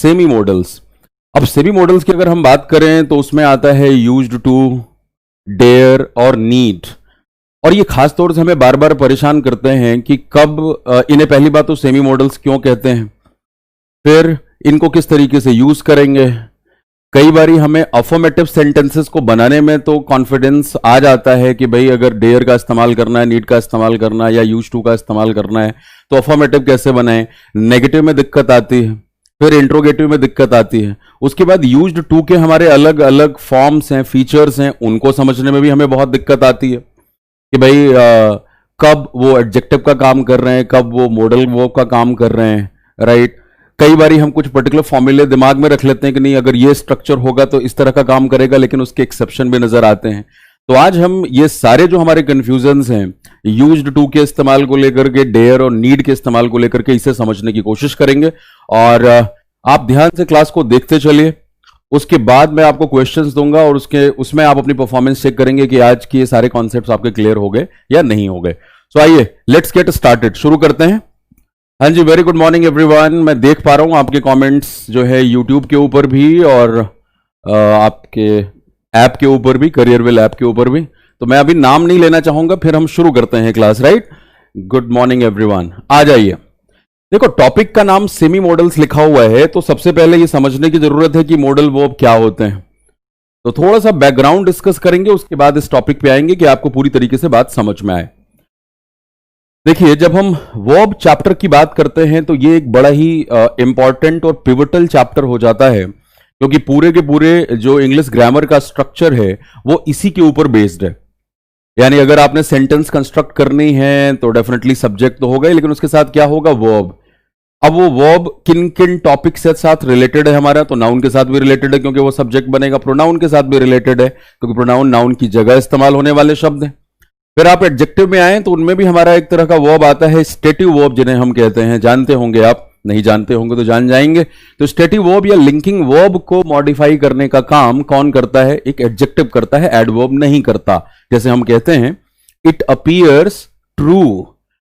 Semi models. अब semi models की अगर हम बात करें तो उसमें आता है यूज्ड टू, डेयर और नीड। और ये खास तौर से हमें बार बार परेशान करते हैं कि कब इन्हें पहली बात तो सेमी मॉडल्स क्यों कहते हैं, फिर इनको किस तरीके से यूज करेंगे। कई बार हमें अफर्मेटिव सेंटेंसेस को बनाने में तो कॉन्फिडेंस आ जाता है कि भाई अगर डेयर का इस्तेमाल करना है, नीड का इस्तेमाल करना है या यूज टू का इस्तेमाल करना है तो अफर्मेटिव कैसे बनाएं। नेगेटिव में दिक्कत आती है, फिर इंट्रोगेटिव में दिक्कत आती है, उसके बाद यूज्ड टू के हमारे अलग अलग फॉर्म्स हैं, फीचर्स हैं, उनको समझने में भी हमें बहुत दिक्कत आती है कि भाई कब वो एडजेक्टिव का काम कर रहे हैं, कब वो मॉडल वर्ब का काम कर रहे हैं, राइट। कई बार हम कुछ पर्टिकुलर फॉर्मूले दिमाग में रख लेते हैं कि नहीं अगर ये स्ट्रक्चर होगा तो इस तरह का काम करेगा, लेकिन उसके एक्सेप्शन भी नजर आते हैं। तो आज हम ये सारे जो हमारे कंफ्यूजन्स हैं यूज्ड टू के इस्तेमाल को लेकर के, डेयर और नीड के इस्तेमाल को लेकर के, इसे समझने की कोशिश करेंगे। और आप ध्यान से क्लास को देखते चलिए, उसके बाद मैं आपको क्वेश्चंस दूंगा और उसमें आप अपनी परफॉर्मेंस चेक करेंगे कि आज के ये सारे कॉन्सेप्ट्स आपके क्लियर हो गए या नहीं हो गए। सो आइए लेट्स गेट स्टार्टेड, शुरू करते हैं। हाँ जी, वेरी गुड मॉर्निंग एवरीवन। मैं देख पा रहा हूं आपके कमेंट्स जो है यूट्यूब के ऊपर भी और आपके ऐप के ऊपर भी, करियरविल ऐप के ऊपर भी। तो मैं अभी नाम नहीं लेना चाहूंगा, फिर हम शुरू करते हैं class, right. Good morning everyone, आ जाइए। देखो टॉपिक का नाम सेमी मॉडल्स लिखा हुआ है, तो सबसे पहले ये समझने की जरूरत है कि मॉडल वर्ब क्या होते हैं। तो थोड़ा सा बैकग्राउंड डिस्कस करेंगे, उसके बाद इस टॉपिक पे आएंगे कि आपको पूरी तरीके से बात समझ में आए। देखिए, जब हम वर्ब चैप्टर की बात करते हैं तो ये एक बड़ा ही इंपॉर्टेंट और पिवटल चैप्टर हो जाता है, क्योंकि पूरे के पूरे जो इंग्लिश ग्रामर का स्ट्रक्चर है वो इसी के ऊपर बेस्ड है। यानी अगर आपने सेंटेंस कंस्ट्रक्ट करनी है तो डेफिनेटली सब्जेक्ट तो होगा ही, लेकिन उसके साथ क्या होगा, वर्ब। अब वो वर्ब किन किन टॉपिक से साथ रिलेटेड है हमारा, तो नाउन के साथ भी रिलेटेड है क्योंकि वो सब्जेक्ट बनेगा, प्रोनाउन के साथ भी रिलेटेड है क्योंकि प्रोनाउन नाउन की जगह इस्तेमाल होने वाले शब्द हैं। फिर आप एडजेक्टिव में आए तो उनमें भी हमारा एक तरह का वर्ब आता है, स्टेटिव वर्ब जिन्हें हम कहते हैं, जानते होंगे आप, नहीं जानते होंगे तो जान जाएंगे। तो स्टेटिव वर्ब या लिंकिंग वर्ब को मॉडिफाई करने का काम कौन करता है, एक एडजेक्टिव करता है, एडवर्ब नहीं करता। जैसे हम कहते हैं इट अपीयर्स ट्रू,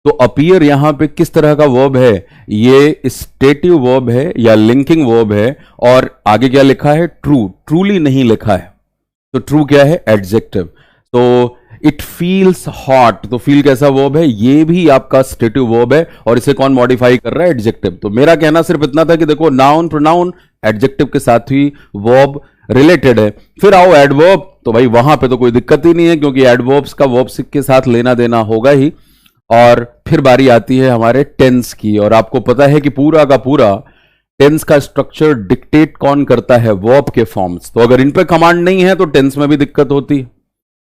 तो अपीयर यहां पे किस तरह का वर्ब है, ये स्टेटिव वर्ब है या लिंकिंग वर्ब है। और आगे क्या लिखा है, ट्रू, ट्रूली नहीं लिखा है। तो ट्रू क्या है, एडजेक्टिव। तो इट फील्स हॉट, तो फील कैसा वर्ब है, ये भी आपका स्टेटिव वर्ब है और इसे कौन मॉडिफाई कर रहा है, एडजेक्टिव। तो मेरा कहना सिर्फ इतना था कि देखो नाउन प्रोनाउन एडजेक्टिव के साथ ही वर्ब रिलेटेड है। फिर आओ एडवर्ब, तो भाई वहां पे तो कोई दिक्कत ही नहीं है क्योंकि एडवर्ब्स का वर्ब के साथ लेना देना होगा ही। और फिर बारी आती है हमारे टेंस की, और आपको पता है कि पूरा का पूरा टेंस का स्ट्रक्चर डिक्टेट कौन करता है, वर्ब के फॉर्म्स। तो अगर इन पे कमांड नहीं है तो टेंस में भी दिक्कत होती है।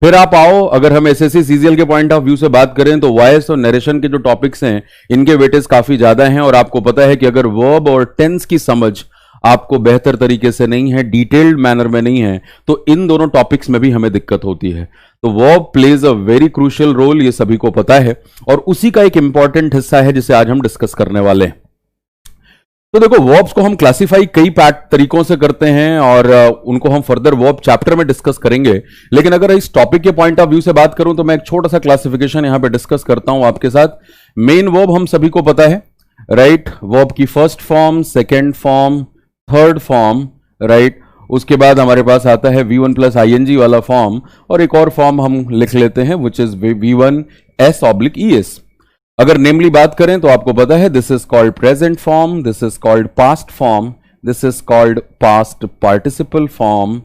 फिर आप आओ, अगर हम एसएससी सीजीएल के पॉइंट ऑफ व्यू से बात करें तो वॉइस और नरेशन के जो टॉपिक्स हैं इनके वेटेज काफी ज्यादा हैं, और आपको पता है कि अगर वर्ब और टेंस की समझ आपको बेहतर तरीके से नहीं है, डिटेल्ड मैनर में नहीं है, तो इन दोनों टॉपिक्स में भी हमें दिक्कत होती है। तो verb plays a very crucial role, ये सभी को पता है, और उसी का एक इंपॉर्टेंट हिस्सा है जिसे आज हम डिस्कस करने वाले हैं। तो देखो वर्ब्स को हम क्लासिफाई कई तरीकों से करते हैं और उनको हम फर्दर वर्ब चैप्टर में डिस्कस करेंगे। लेकिन अगर इस टॉपिक के पॉइंट ऑफ व्यू से बात करूं तो मैं एक छोटा सा क्लासिफिकेशन यहां पे डिस्कस करता हूं आपके साथ। मेन वर्ब हम सभी को पता है, राइट। वर्ब की first form, second form, third form, right. उसके बाद हमारे पास आता है V1 प्लस ING वाला फॉर्म, और एक और फॉर्म हम लिख लेते हैं विच इज V1 S/ES। अगर नेमली बात करें तो आपको पता है this is called present form, this is called past form, this is called past participle form,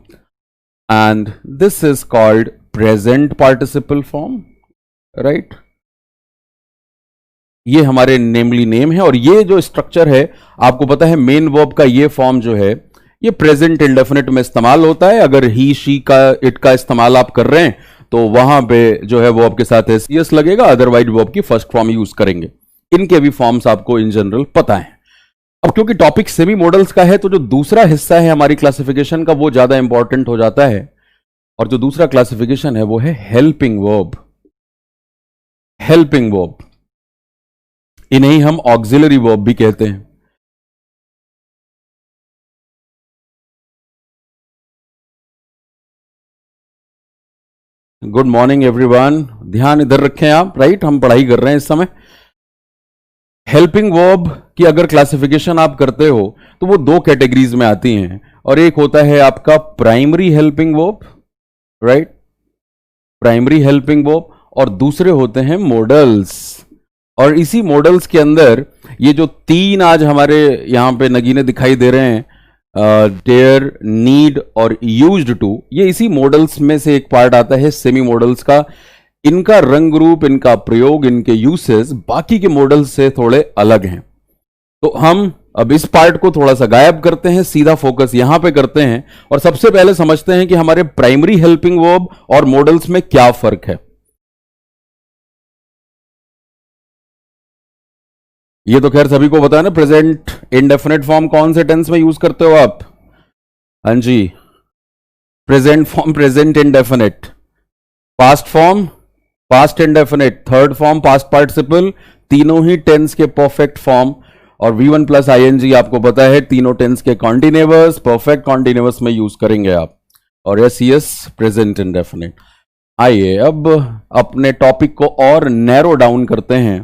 and this is called present participle form, right. ये हमारे नेमली नेम है, और ये जो स्ट्रक्चर है आपको पता है मेन वर्ब का ये फॉर्म जो है ये प्रेजेंट इंडेफिनिट में इस्तेमाल होता है। अगर ही शी का इट का इस्तेमाल आप कर रहे हैं तो वहां पे जो है वर्ब के साथ एस लगेगा, अदरवाइज वर्ब की फर्स्ट फॉर्म यूज करेंगे। इनके भी फॉर्म्स आपको इन जनरल पता है। अब क्योंकि टॉपिक सेमी मॉडल्स का है तो जो दूसरा हिस्सा है हमारी क्लासिफिकेशन का वो ज्यादा इंपॉर्टेंट हो जाता है, और जो दूसरा क्लासिफिकेशन है वो है हेल्पिंग वर्ब। हेल्पिंग वर्ब, इन्हें हम ऑक्सिलरी वर्ब भी कहते हैं। गुड मॉर्निंग एवरीवन, ध्यान इधर रखें आप, राइट। हम पढ़ाई कर रहे हैं इस समय। हेल्पिंग वर्ब की अगर क्लासिफिकेशन आप करते हो तो वो दो कैटेगरीज में आती हैं, और एक होता है आपका primary helping verb, right, primary helping verb, और दूसरे होते हैं मॉडल्स। और इसी मॉडल्स के अंदर ये जो तीन आज हमारे यहां पे नगीने दिखाई दे रहे हैं, डेयर, नीड और यूज्ड टू, ये इसी मॉडल्स में से एक पार्ट आता है, सेमी मॉडल्स का। इनका रंग रूप, इनका प्रयोग, इनके यूसेस बाकी के मॉडल्स से थोड़े अलग हैं। तो हम अब इस पार्ट को थोड़ा सा गायब करते हैं, सीधा फोकस यहां पे करते हैं, और सबसे पहले समझते हैं कि हमारे प्राइमरी हेल्पिंग वर्ब और मॉडल्स में क्या फर्क है। ये तो खैर सभी को पता है ना, प्रेजेंट इंडेफिनिट फॉर्म कौन से टेंस में यूज करते हो आप? हाँ जी, present form present indefinite, past form past indefinite, third form past participle, तीनों ही टेंस के परफेक्ट फॉर्म। और V1 प्लस ING आपको पता है तीनों टेंस के कॉन्टिन्यूअस, परफेक्ट कॉन्टिन्यूअस में यूज करेंगे आप। और SES प्रेजेंट इंडेफिनिट। आइए अब अपने टॉपिक को और नैरो डाउन करते हैं।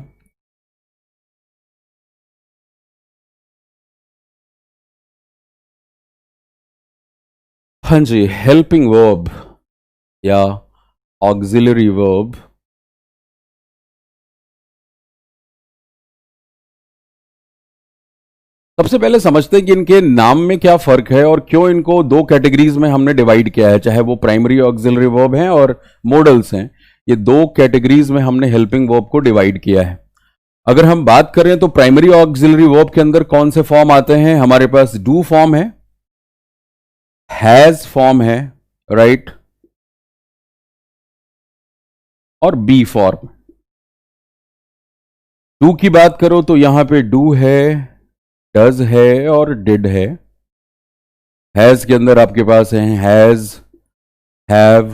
हाँ जी, हेल्पिंग वर्ब या ऑक्सिलरी वर्ब। सबसे पहले समझते हैं कि इनके नाम में क्या फर्क है और क्यों इनको दो कैटेगरीज में हमने डिवाइड किया है, चाहे वो प्राइमरी ऑक्सिलरी वर्ब हैं और मॉडल्स हैं। ये दो कैटेगरीज में हमने हेल्पिंग वर्ब को डिवाइड किया है। अगर हम बात करें तो प्राइमरी ऑक्सिलरी वर्ब के अंदर कौन से फॉर्म आते हैं? हमारे पास डू फॉर्म है, हैज फॉर्म है, राइट, और बी फॉर्म। डू की बात करो तो यहां पे डू है, डज है और डिड है। हैज के अंदर आपके पास है हैज, हैव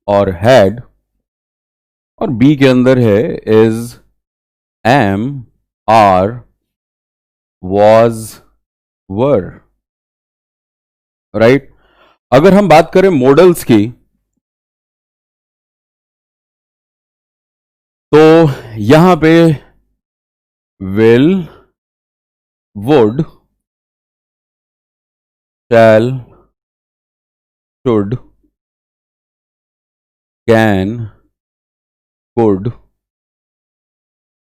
और हैड। और बी के अंदर है is, am, are, was, were, right. अगर हम बात करें मॉडल्स की तो यहां पे will, would, shall, should, can, could,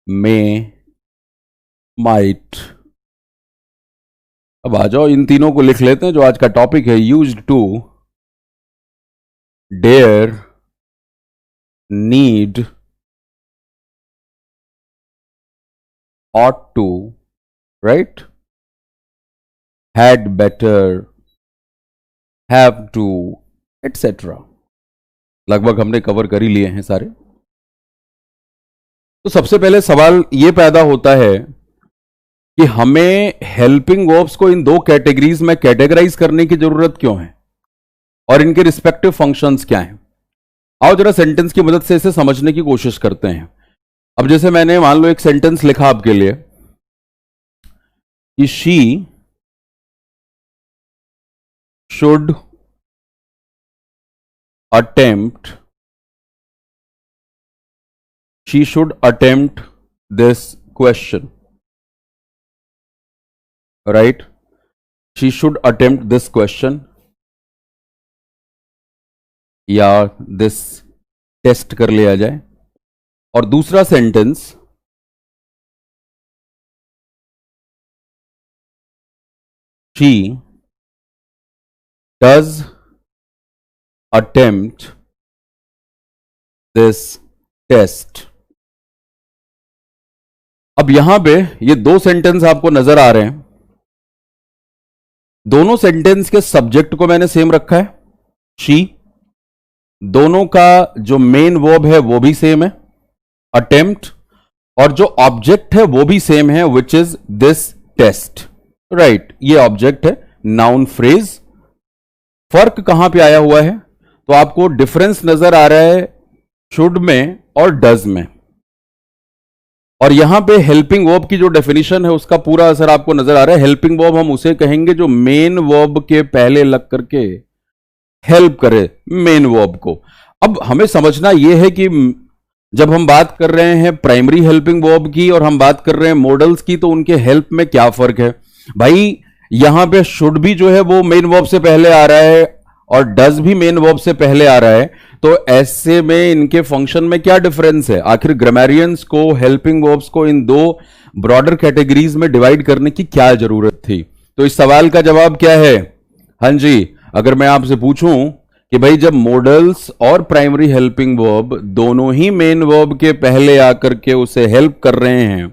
may, might. अब आ जाओ इन तीनों को लिख लेते हैं जो आज का टॉपिक है। Used to, dare, need, ought to, right, had better, have to, etc. लगभग हमने कवर कर ही लिए हैं सारे। तो सबसे पहले सवाल यह पैदा होता है कि हमें हेल्पिंग वर्ब्स को इन दो कैटेगरीज में कैटेगराइज करने की जरूरत क्यों है और इनके रिस्पेक्टिव फंक्शंस क्या हैं। आओ जरा सेंटेंस की मदद से इसे समझने की कोशिश करते हैं। अब जैसे मैंने मान लो एक सेंटेंस लिखा आपके लिए कि she should attempt, she should attempt this question, right, she should attempt this question या दिस टेस्ट कर लिया जाए। और दूसरा sentence, she does attempt this test. अब यहां पे ये दो सेंटेंस आपको नजर आ रहे हैं। दोनों सेंटेंस के सब्जेक्ट को मैंने सेम रखा है, शी। दोनों का जो मेन वर्ब है वो भी सेम है, अटेम्प्ट, और जो ऑब्जेक्ट है वो भी सेम है, which is this test, right. ये ऑब्जेक्ट है, नाउन फ्रेज। फर्क कहां पे आया हुआ है? तो आपको डिफरेंस नजर आ रहा है शुड में और डज में। और यहां पे हेल्पिंग वर्ब की जो डेफिनेशन है उसका पूरा असर आपको नजर आ रहा है। हेल्पिंग वर्ब हम उसे कहेंगे जो मेन वर्ब के पहले लग करके हेल्प करे मेन वर्ब को। अब हमें समझना यह है कि जब हम बात कर रहे हैं प्राइमरी हेल्पिंग वर्ब की और हम बात कर रहे हैं मॉडल्स की, तो उनके हेल्प में क्या फर्क है भाई? यहां पे शुड भी जो है वो मेन वर्ब से पहले आ रहा है और डज भी मेन वर्ब से पहले आ रहा है, तो ऐसे में इनके फंक्शन में क्या डिफरेंस है? आखिर ग्रामेरियंस को हेल्पिंग वर्ब्स को इन दो ब्रॉडर कैटेगरीज में डिवाइड करने की क्या जरूरत थी? तो इस सवाल का जवाब क्या है? हां जी, अगर मैं आपसे पूछूं कि भाई जब मॉडल्स और प्राइमरी हेल्पिंग वर्ब दोनों ही मेन वर्ब के पहले आकर के उसे हेल्प कर रहे हैं,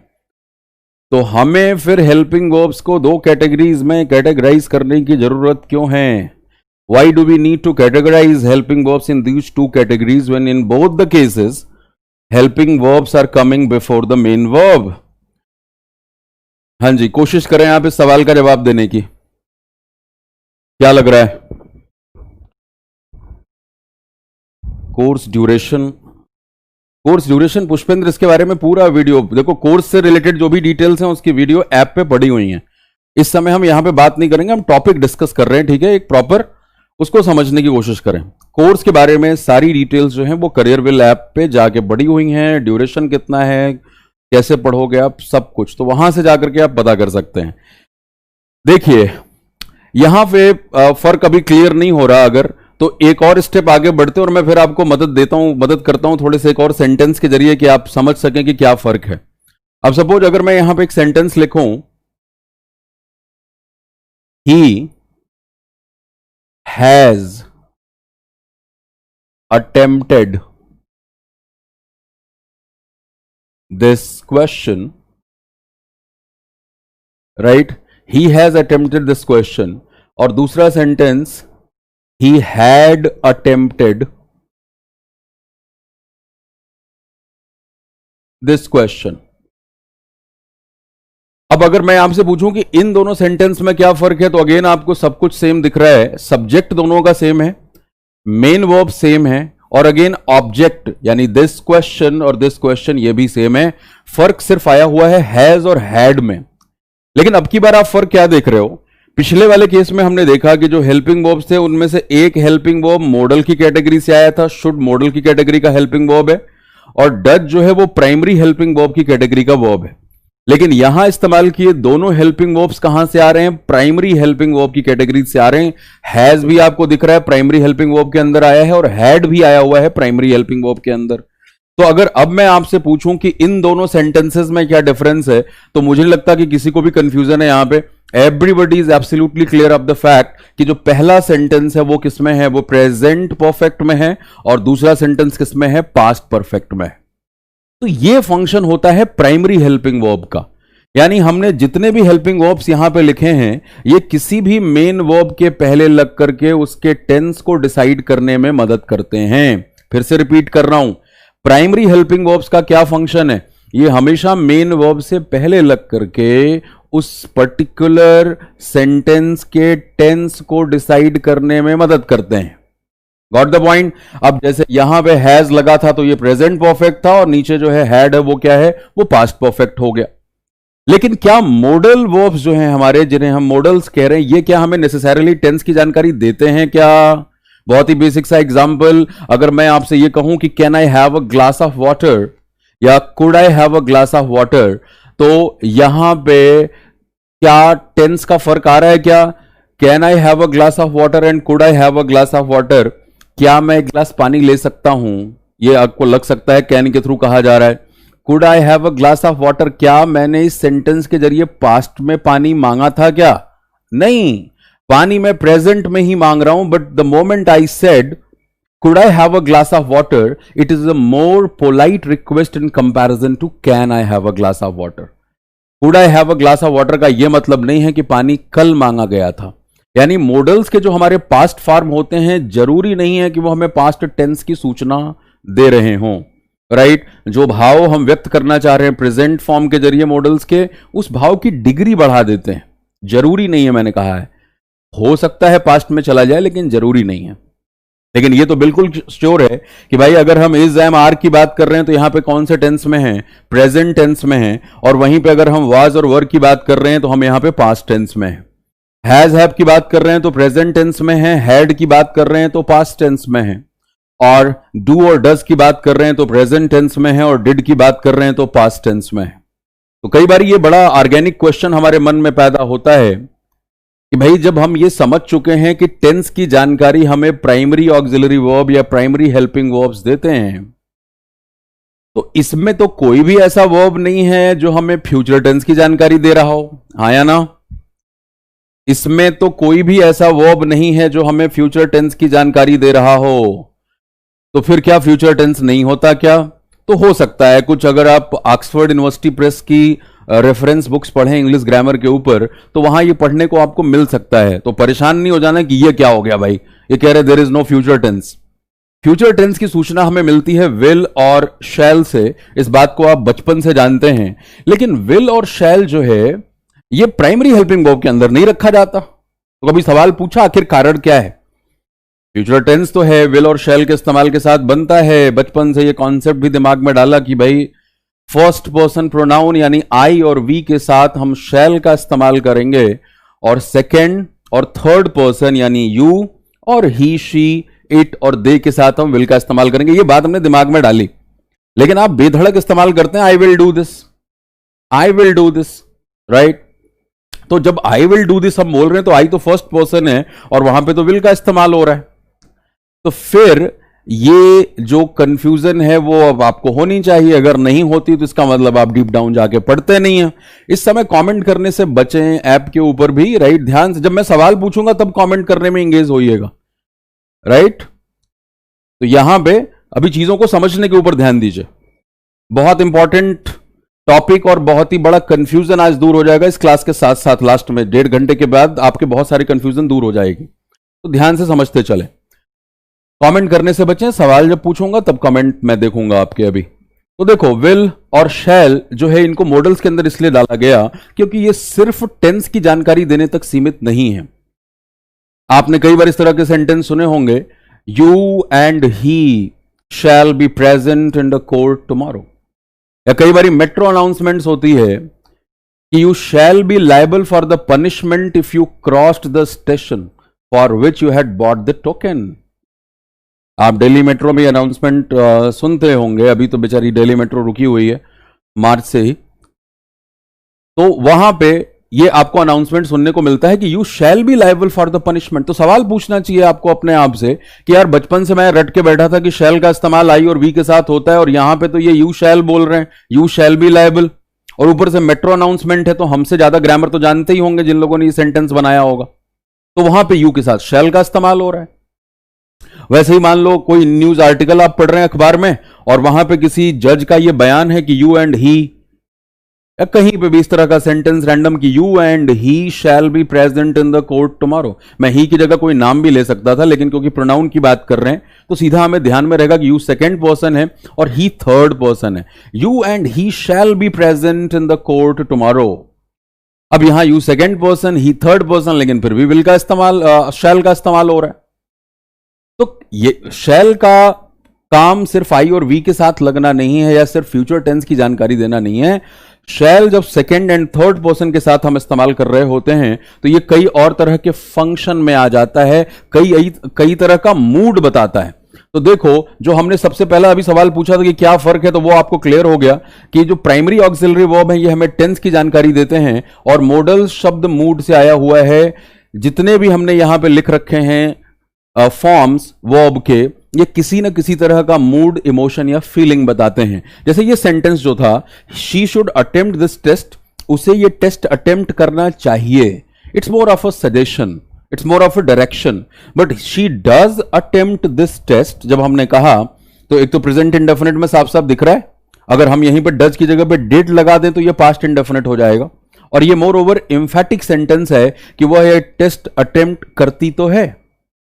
तो हमें फिर हेल्पिंग वर्ब्स को दो कैटेगरीज में कैटेगराइज करने की जरूरत क्यों है? Why do we need to categorize helping verbs in these two categories when in both the cases helping verbs are coming before the main verb? हां जी, कोशिश करें आप इस सवाल का जवाब देने की। क्या लग रहा है? कोर्स ड्यूरेशन पुष्पेंद्र, इसके बारे में पूरा वीडियो देखो, कोर्स से रिलेटेड जो भी डिटेल्स हैं उसकी वीडियो ऐप पे पड़ी हुई हैं। इस समय हम यहां पे बात नहीं करेंगे, हम टॉपिक डिस्कस कर रहे हैं, ठीक है? एक प्रॉपर उसको समझने की कोशिश करें। कोर्स के बारे में सारी डिटेल्स जो हैं वो करियरविल ऐप पे जाके पड़ी हुई हैं। ड्यूरेशन कितना है, कैसे पढ़ोगे आप, सब कुछ तो वहां से जाकर के आप पता कर सकते हैं। देखिए यहां पे फर्क अभी क्लियर नहीं हो रहा, अगर तो एक और स्टेप आगे बढ़ते और मैं फिर आपको मदद करता हूं थोड़े से एक और सेंटेंस के जरिए कि आप समझ सकें कि क्या फर्क है। अब सपोज अगर मैं यहां पे एक सेंटेंस लिखूं, he has attempted this question, right? He has attempted this question. और दूसरा sentence, he had attempted this question। अब अगर मैं आपसे पूछूं कि इन दोनों सेंटेंस में क्या फर्क है, तो अगेन आपको सब कुछ सेम दिख रहा है। सब्जेक्ट दोनों का सेम है, मेन वर्ब सेम है, और अगेन ऑब्जेक्ट यानी दिस क्वेश्चन और दिस क्वेश्चन ये भी सेम है। फर्क सिर्फ आया हुआ है हैज और हैड में। लेकिन अब की बार आप फर्क क्या देख रहे हो? पिछले वाले केस में हमने देखा कि जो हेल्पिंग वर्ब्स थे उनमें से एक हेल्पिंग वर्ब मॉडल की कैटेगरी से आया था, शुड मॉडल की कैटेगरी का हेल्पिंग वर्ब है, और डज जो है वो प्राइमरी हेल्पिंग वर्ब की कैटेगरी का वर्ब है। लेकिन यहां इस्तेमाल किए दोनों हेल्पिंग वर्ब्स कहां से आ रहे हैं? प्राइमरी हेल्पिंग वर्ब की कैटेगरी से आ रहे हैं। हैज भी आपको दिख रहा है प्राइमरी हेल्पिंग वर्ब के अंदर आया है, और हैड भी आया हुआ है प्राइमरी हेल्पिंग वर्ब के अंदर। तो अगर अब मैं आपसे पूछूं कि इन दोनों सेंटेंसेस में क्या डिफरेंस है, तो मुझे नहीं लगता कि किसी को भी कंफ्यूजन है यहां पे। Everybody is absolutely clear of the fact कि जो पहला सेंटेंस है वो किसमें है? वो प्रेजेंट परफेक्ट में है, और दूसरा सेंटेंस किसमें है? पास्ट परफेक्ट में। तो ये फंक्शन होता है प्राइमरी हेल्पिंग वर्ब का। यानी हमने जितने भी हेल्पिंग वर्ब्स यहां पे लिखे हैं, ये किसी भी मेन वर्ब के पहले लग करके उसके टेंस को डिसाइड करने में मदद करते हैं। फिर से रिपीट कर रहा हूं, प्राइमरी हेल्पिंग वर्ब्स का क्या फंक्शन है? ये हमेशा मेन वर्ब से पहले लग करके उस पर्टिकुलर सेंटेंस के टेंस को डिसाइड करने में मदद करते हैं। Got the point? अब जैसे यहां पे हैज लगा था तो ये प्रेजेंट परफेक्ट था, और नीचे जो है हैड है वो क्या है? वो पास्ट परफेक्ट हो गया। लेकिन क्या मॉडल वर्ब्स जो हैं हमारे, जिन्हें हम मॉडल्स कह रहे हैं, ये क्या हमें नेसेसरली टेंस की जानकारी देते हैं क्या? बहुत ही बेसिक सा एग्जांपल, अगर मैं आपसे ये कहूं कि can I have a glass of water या could I have a glass of water, तो यहां पे क्या टेंस का फर्क आ रहा है क्या? Can I have a glass of water and could I have a glass of water, क्या मैं एक ग्लास पानी ले सकता हूं? ये आपको लग सकता है कैन के थ्रू कहा जा रहा है। Could I have a glass of water, क्या मैंने इस सेंटेंस के जरिए पास्ट में पानी मांगा था क्या? नहीं, पानी मैं प्रेजेंट में ही मांग रहा हूं। But the moment I said could I have a glass of water, it is a more polite request in comparison to can I have a glass of water। could I have a glass of water का यह मतलब नहीं है कि पानी कल मांगा गया था। यानी मॉडल्स के जो हमारे पास्ट फॉर्म होते हैं, जरूरी नहीं है कि वो हमें पास्ट टेंस की सूचना दे रहे हों, राइट? जो भाव हम व्यक्त करना चाह रहे हैं प्रेजेंट फॉर्म के जरिए मॉडल्स के, उस भाव की डिग्री बढ़ा देते हैं। जरूरी नहीं है, मैंने कहा है, हो सकता है पास्ट में चला जाए, लेकिन जरूरी नहीं है। लेकिन ये तो बिल्कुल श्योर है कि भाई अगर हम इज एम आर की बात कर रहे हैं तो यहां पे कौन से टेंस में है? प्रेजेंट टेंस में है। और वहीं पे अगर हम वाज और वर की बात कर रहे हैं तो हम यहां पे पास्ट टेंस में है। हैज हैव की बात कर रहे हैं तो प्रेजेंट टेंस में है, हैड की बात कर रहे हैं तो पास्ट टेंस में है। और डू और डज की बात कर रहे हैं तो प्रेजेंट टेंस में है, और डिड की बात कर रहे हैं तो पास्ट टेंस में है। तो कई बार ये बड़ा ऑर्गेनिक क्वेश्चन हमारे मन में पैदा होता है कि भाई जब हम ये समझ चुके हैं कि टेंस की जानकारी हमें प्राइमरी ऑक्सिलरी वर्ब या प्राइमरी हेल्पिंग वर्ब्स देते हैं, तो इसमें तो कोई भी ऐसा वर्ब नहीं है जो हमें फ्यूचर टेंस की जानकारी दे रहा हो, हाँ या ना? इसमें तो कोई भी ऐसा वर्ब नहीं है जो हमें फ्यूचर टेंस की जानकारी दे रहा हो। तो फिर क्या फ्यूचर टेंस नहीं होता क्या? तो हो सकता है कुछ। अगर आप ऑक्सफोर्ड यूनिवर्सिटी प्रेस की रेफरेंस बुक्स पढ़ें इंग्लिश ग्रामर के ऊपर, तो वहां ये पढ़ने को आपको मिल सकता है। तो परेशान नहीं हो जाना कि ये क्या हो गया भाई, ये कह रहे there is no future tense. Future tense की सूचना हमें मिलती है विल और शैल से। इस बात को आप बचपन से जानते हैं। लेकिन विल और शैल जो है ये प्राइमरी हेल्पिंग वर्ब के अंदर नहीं रखा जाता। तो कभी सवाल पूछा आखिर कारण क्या है? फ्यूचर टेंस तो है, विल और शैल के इस्तेमाल के साथ बनता है। बचपन से ये कॉन्सेप्ट भी दिमाग में डाला कि भाई फर्स्ट पर्सन प्रोनाउन यानी आई और वी के साथ हम शैल का इस्तेमाल करेंगे, और सेकेंड और थर्ड पर्सन यानी यू और ही, शी, इट और दे के साथ हम विल का इस्तेमाल करेंगे। ये बात हमने दिमाग में डाली, लेकिन आप बेधड़क इस्तेमाल करते हैं I will do this, I will do this, right? तो जब आई विल डू दिस हम बोल रहे हैं तो आई तो फर्स्ट पर्सन है और वहां पे तो विल का इस्तेमाल हो रहा है। तो फिर ये जो कंफ्यूजन है वो अब आपको होनी चाहिए। अगर नहीं होती तो इसका मतलब आप डीप डाउन जाके पढ़ते नहीं है। इस समय कमेंट करने से बचें ऐप के ऊपर भी, राइट? ध्यान से, जब मैं सवाल पूछूंगा तब कमेंट करने में इंगेज होइएगा, राइट? तो यहां पे अभी चीजों को समझने के ऊपर ध्यान दीजिए। बहुत इंपॉर्टेंट टॉपिक और बहुत ही बड़ा कंफ्यूजन आज दूर हो जाएगा इस क्लास के साथ साथ। लास्ट में 1.5 घंटे के बाद आपके बहुत सारी कंफ्यूजन दूर हो जाएगी। तो ध्यान से समझते चले, कमेंट करने से बचें। सवाल जब पूछूंगा तब कमेंट मैं देखूंगा आपके। अभी तो देखो, विल और शैल जो है इनको मॉडल्स के अंदर इसलिए डाला गया क्योंकि ये सिर्फ टेंस की जानकारी देने तक सीमित नहीं है। आपने कई बार इस तरह के सेंटेंस सुने होंगे, you and he shall be present in the court tomorrow. या कई बार मेट्रो अनाउंसमेंट्स होती है कि you shall be liable for the punishment if you crossed the station for which you had bought the token. आप Delhi metro में announcement सुनते होंगे। अभी तो बेचारी दिल्ली मेट्रो रुकी हुई है मार्च से ही। तो वहां पे ये आपको अनाउंसमेंट सुनने को मिलता है कि you shall be liable for the punishment. तो सवाल पूछना चाहिए आपको अपने आप से कि यार बचपन से मैं रट के बैठा था कि शैल का इस्तेमाल आई और वी के साथ होता है, और यहां पे तो ये यू शैल बोल रहे हैं, यू शैल बी लायबल, और ऊपर से मेट्रो अनाउंसमेंट है। तो हमसे ज्यादा ग्रामर तो जानते ही होंगे जिन लोगों ने ये सेंटेंस बनाया होगा। तो वहां पे यू के साथ शैल का इस्तेमाल हो रहा है। वैसे ही मान लो कोई न्यूज आर्टिकल आप पढ़ रहे हैं अखबार में, और वहां पे किसी जज का ये बयान है कि यू एंड ही, या कहीं पे भी इस तरह का सेंटेंस रैंडम कि you and he shall be present in the court tomorrow. मैं ही की जगह कोई नाम भी ले सकता था, लेकिन क्योंकि प्रोनाउन की बात कर रहे हैं तो सीधा हमें ध्यान में रहेगा कि यू सेकेंड पर्सन है और ही थर्ड पर्सन है। You and he shall be present in the court tomorrow. अब यहां you second person, he third person, लेकिन फिर भी विल का इस्तेमाल, शैल का इस्तेमाल हो रहा है। तो ये शैल का काम सिर्फ आई और वी के साथ लगना नहीं है, या सिर्फ फ्यूचर टेंस की जानकारी देना नहीं है। शैल जब सेकेंड एंड थर्ड पर्सन के साथ हम इस्तेमाल कर रहे होते हैं तो ये कई और तरह के फंक्शन में आ जाता है, कई तरह का मूड बताता है। तो देखो, जो हमने सबसे पहला अभी सवाल पूछा था कि क्या फर्क है, तो वो आपको क्लियर हो गया कि जो प्राइमरी ऑक्सिलरी वर्ब है ये हमें टेंस की जानकारी देते हैं, और मॉडल शब्द मूड से आया हुआ है। जितने भी हमने यहां पे लिख रखे हैं फॉर्म्स वर्ब के, ये किसी न किसी तरह का मूड, इमोशन या फीलिंग बताते हैं। जैसे ये सेंटेंस जो था, she should attempt this test, उसे ये टेस्ट अटेम्प्ट करना चाहिए। It's more of a suggestion, it's more of a direction, but she does attempt this test जब हमने कहा तो एक तो प्रेजेंट इंडेफिनिट में साफ साफ दिख रहा है। अगर हम यहीं पर डज की जगह पे डिड लगा दें तो ये पास्ट इंडेफिनिट हो जाएगा, और ये मोर ओवर एम्फेटिक सेंटेंस है कि वह ये टेस्ट अटेम्प्ट करती तो है,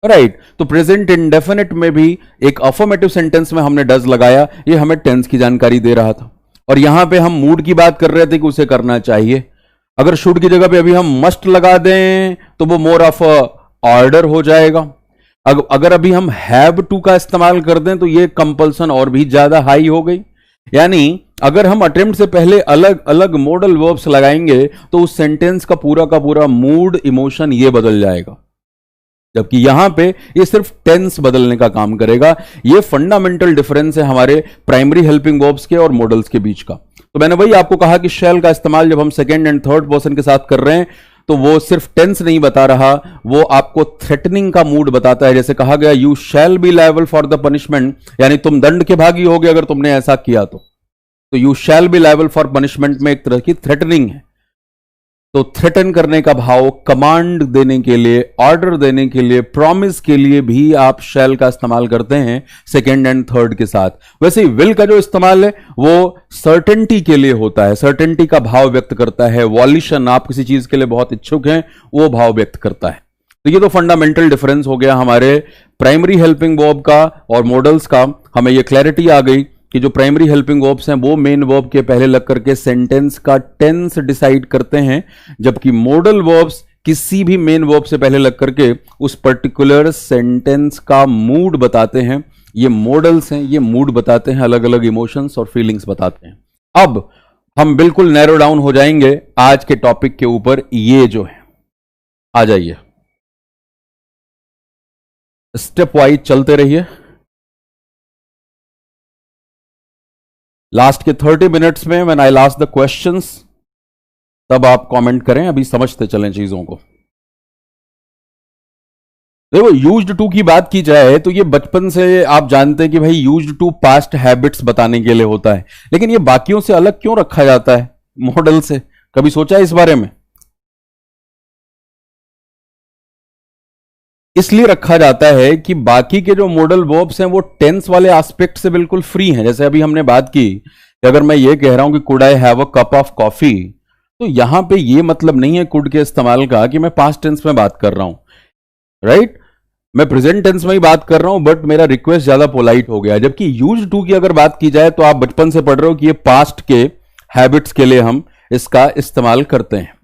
राइट? तो प्रेजेंट इंडेफिनिट में भी एक अफर्मेटिव सेंटेंस में हमने डज लगाया, ये हमें टेंस की जानकारी दे रहा था। और यहां पे हम मूड की बात कर रहे थे कि उसे करना चाहिए। अगर शुड की जगह पे अभी हम मस्ट लगा दें तो वो मोर ऑफ ऑर्डर हो जाएगा। अगर अभी हम हैव टू का इस्तेमाल कर दें तो ये कंपल्सन और भी ज्यादा हाई हो गई। यानी अगर हम अटेम्प्ट से पहले अलग अलग मॉडल वर्ब्स लगाएंगे तो उस सेंटेंस का पूरा मूड, इमोशन ये बदल जाएगा। जबकि यहां पे ये सिर्फ टेंस बदलने का काम करेगा। ये फंडामेंटल डिफरेंस है हमारे प्राइमरी हेल्पिंग वर्ब्स के और मॉडल्स के बीच का। तो मैंने वही आपको कहा कि शैल का इस्तेमाल जब हम सेकेंड एंड थर्ड पर्सन के साथ कर रहे हैं तो वो सिर्फ टेंस नहीं बता रहा, वो आपको थ्रेटनिंग का मूड बताता है। जैसे कहा गया you shall be liable for the punishment, यानी तुम दंड के भागी होगे अगर तुमने ऐसा किया तो you shall be liable for punishment में एक तरह की थ्रेटनिंग है। तो थ्रेटन करने का भाव, कमांड देने के लिए, ऑर्डर देने के लिए, प्रॉमिस के लिए भी आप शैल का इस्तेमाल करते हैं सेकेंड एंड थर्ड के साथ। वैसे ही विल का जो इस्तेमाल है वो सर्टेनिटी के लिए होता है, सर्टेनिटी का भाव व्यक्त करता है। वॉल्यूशन, आप किसी चीज के लिए बहुत इच्छुक हैं, वो भाव व्यक्त करता है। तो ये तो फंडामेंटल डिफरेंस हो गया हमारे प्राइमरी हेल्पिंग वर्ब का और मॉडल्स का। हमें ये क्लैरिटी आ गई कि जो प्राइमरी हेल्पिंग वर्ब्स हैं वो मेन वर्ब के पहले लग करके सेंटेंस का टेंस डिसाइड करते हैं, जबकि मॉडल वर्ब्स किसी भी मेन वर्ब से पहले लग करके उस पर्टिकुलर सेंटेंस का मूड बताते हैं। ये मॉडल्स हैं, ये मूड बताते हैं, अलग अलग इमोशंस और फीलिंग्स बताते हैं। अब हम बिल्कुल नैरो डाउन हो जाएंगे आज के टॉपिक के ऊपर। ये जो है, आ जाइए, स्टेप वाइज चलते रहिए। लास्ट के 30 मिनट्स में when I last the questions तब आप कमेंट करें, अभी समझते चलें चीजों को। देखो, यूज्ड टू की बात की जाए तो ये बचपन से आप जानते हैं कि भाई यूज्ड टू पास्ट हैबिट्स बताने के लिए होता है, लेकिन ये बाकियों से अलग क्यों रखा जाता है मॉडल से? कभी सोचा है इस बारे में? इसलिए रखा जाता है कि बाकी के जो मॉडल वर्ब्स हैं वो टेंस वाले एस्पेक्ट से बिल्कुल फ्री हैं। जैसे अभी हमने बात की कि अगर मैं ये कह रहा हूं कि could I have a cup of coffee, तो यहां पे ये मतलब नहीं है कुड के इस्तेमाल का कि मैं पास्ट टेंस में बात कर रहा हूं, राइट? मैं प्रेजेंट टेंस में ही बात कर रहा हूं, बट मेरा रिक्वेस्ट ज्यादा पोलाइट हो गया। जबकि यूज्ड टू की अगर बात की जाए तो आप बचपन से पढ़ रहे हो कि ये पास्ट के हैबिट्स के लिए हम इसका इस्तेमाल करते हैं।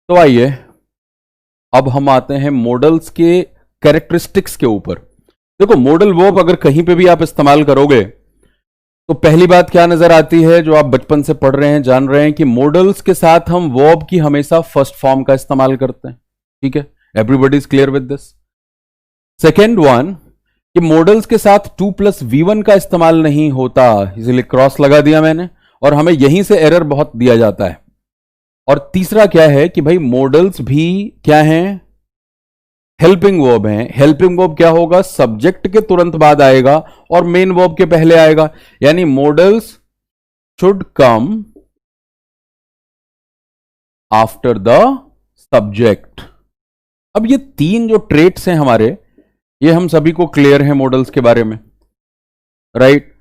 तो आइए अब हम आते हैं मॉडल्स के कैरेक्टरिस्टिक्स के ऊपर। देखो, मॉडल वर्ब अगर कहीं पे भी आप इस्तेमाल करोगे तो पहली बात क्या नजर आती है, जो आप बचपन से पढ़ रहे हैं, जान रहे हैं कि मॉडल्स के साथ हम वर्ब की हमेशा फर्स्ट फॉर्म का इस्तेमाल करते हैं। ठीक है, everybody is clear with this? Second one, कि मॉडल्स के साथ 2+V1 का इस्तेमाल नहीं होता, इसीलिए क्रॉस लगा दिया मैंने, और हमें यहीं से एरर बहुत दिया जाता है। और तीसरा क्या है कि भाई मॉडल्स भी क्या हैं? हेल्पिंग वर्ब हैं। हेल्पिंग वर्ब क्या होगा? सब्जेक्ट के तुरंत बाद आएगा और मेन वर्ब के पहले आएगा, यानी models should come after the subject. अब ये तीन जो ट्रेट्स हैं हमारे, ये हम सभी को क्लियर है मॉडल्स के बारे में, राइट?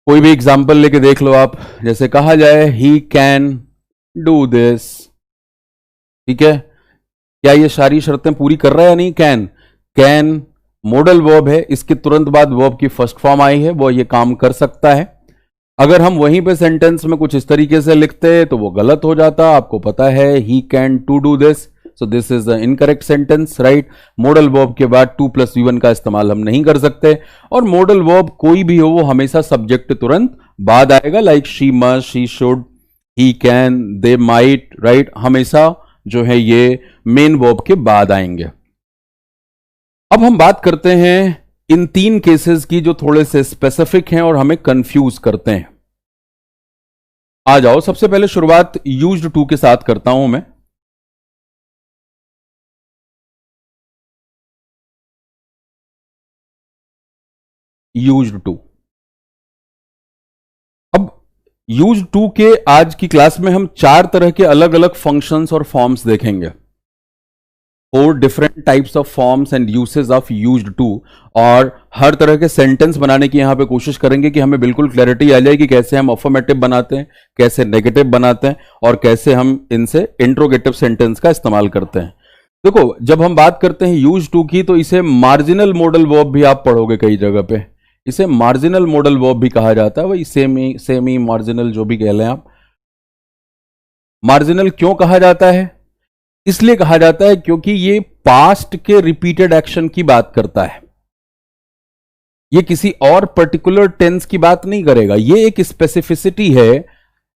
कोई भी एग्जांपल लेके देख लो आप। जैसे कहा जाए ही कैन डू दिस, ठीक है, क्या ये सारी शर्तें पूरी कर रहा है या नहीं? कैन मॉडल वर्ब है, इसके तुरंत बाद वर्ब की फर्स्ट फॉर्म आई है, वो ये काम कर सकता है। अगर हम वहीं पे सेंटेंस में कुछ इस तरीके से लिखते तो वो गलत हो जाता। आपको पता है he can to do this, so this is the incorrect sentence, right? Modal verb के बाद 2+V1 का इस्तेमाल हम नहीं कर सकते। और मॉडल वर्ब कोई भी हो वो हमेशा सब्जेक्ट तुरंत बाद आएगा, like she must, she should, he can, they might, right? हमेशा जो है ये मेन वर्ब के बाद आएंगे। अब हम बात करते हैं इन तीन केसेस की जो थोड़े से स्पेसिफिक हैं और हमें कंफ्यूज करते हैं। आ जाओ, सबसे पहले शुरुआत यूज्ड टू के साथ करता हूं मैं। यूज्ड टू, यूज्ड टू के आज की क्लास में हम 4 तरह के अलग अलग फंक्शंस और फॉर्म्स देखेंगे। 4 different types of forms and usage of used to, और हर तरह के सेंटेंस बनाने की यहां पे कोशिश करेंगे कि हमें बिल्कुल क्लैरिटी आ जाए कि कैसे हम अफर्मेटिव बनाते हैं, कैसे नेगेटिव बनाते हैं, और कैसे हम इनसे इंट्रोगेटिव सेंटेंस का इस्तेमाल करते हैं। देखो, जब हम बात करते हैं यूज्ड टू की तो इसे मार्जिनल मॉडल वर्ब भी आप पढ़ोगे कई जगह पे, इसे मार्जिनल मॉडल वर्ब भी कहा जाता है। वही सेमी मार्जिनल जो भी कह लें आप। मार्जिनल क्यों कहा जाता है? इसलिए कहा जाता है क्योंकि ये पास्ट के रिपीटेड एक्शन की बात करता है, ये किसी और पर्टिकुलर टेंस की बात नहीं करेगा। ये एक स्पेसिफिसिटी है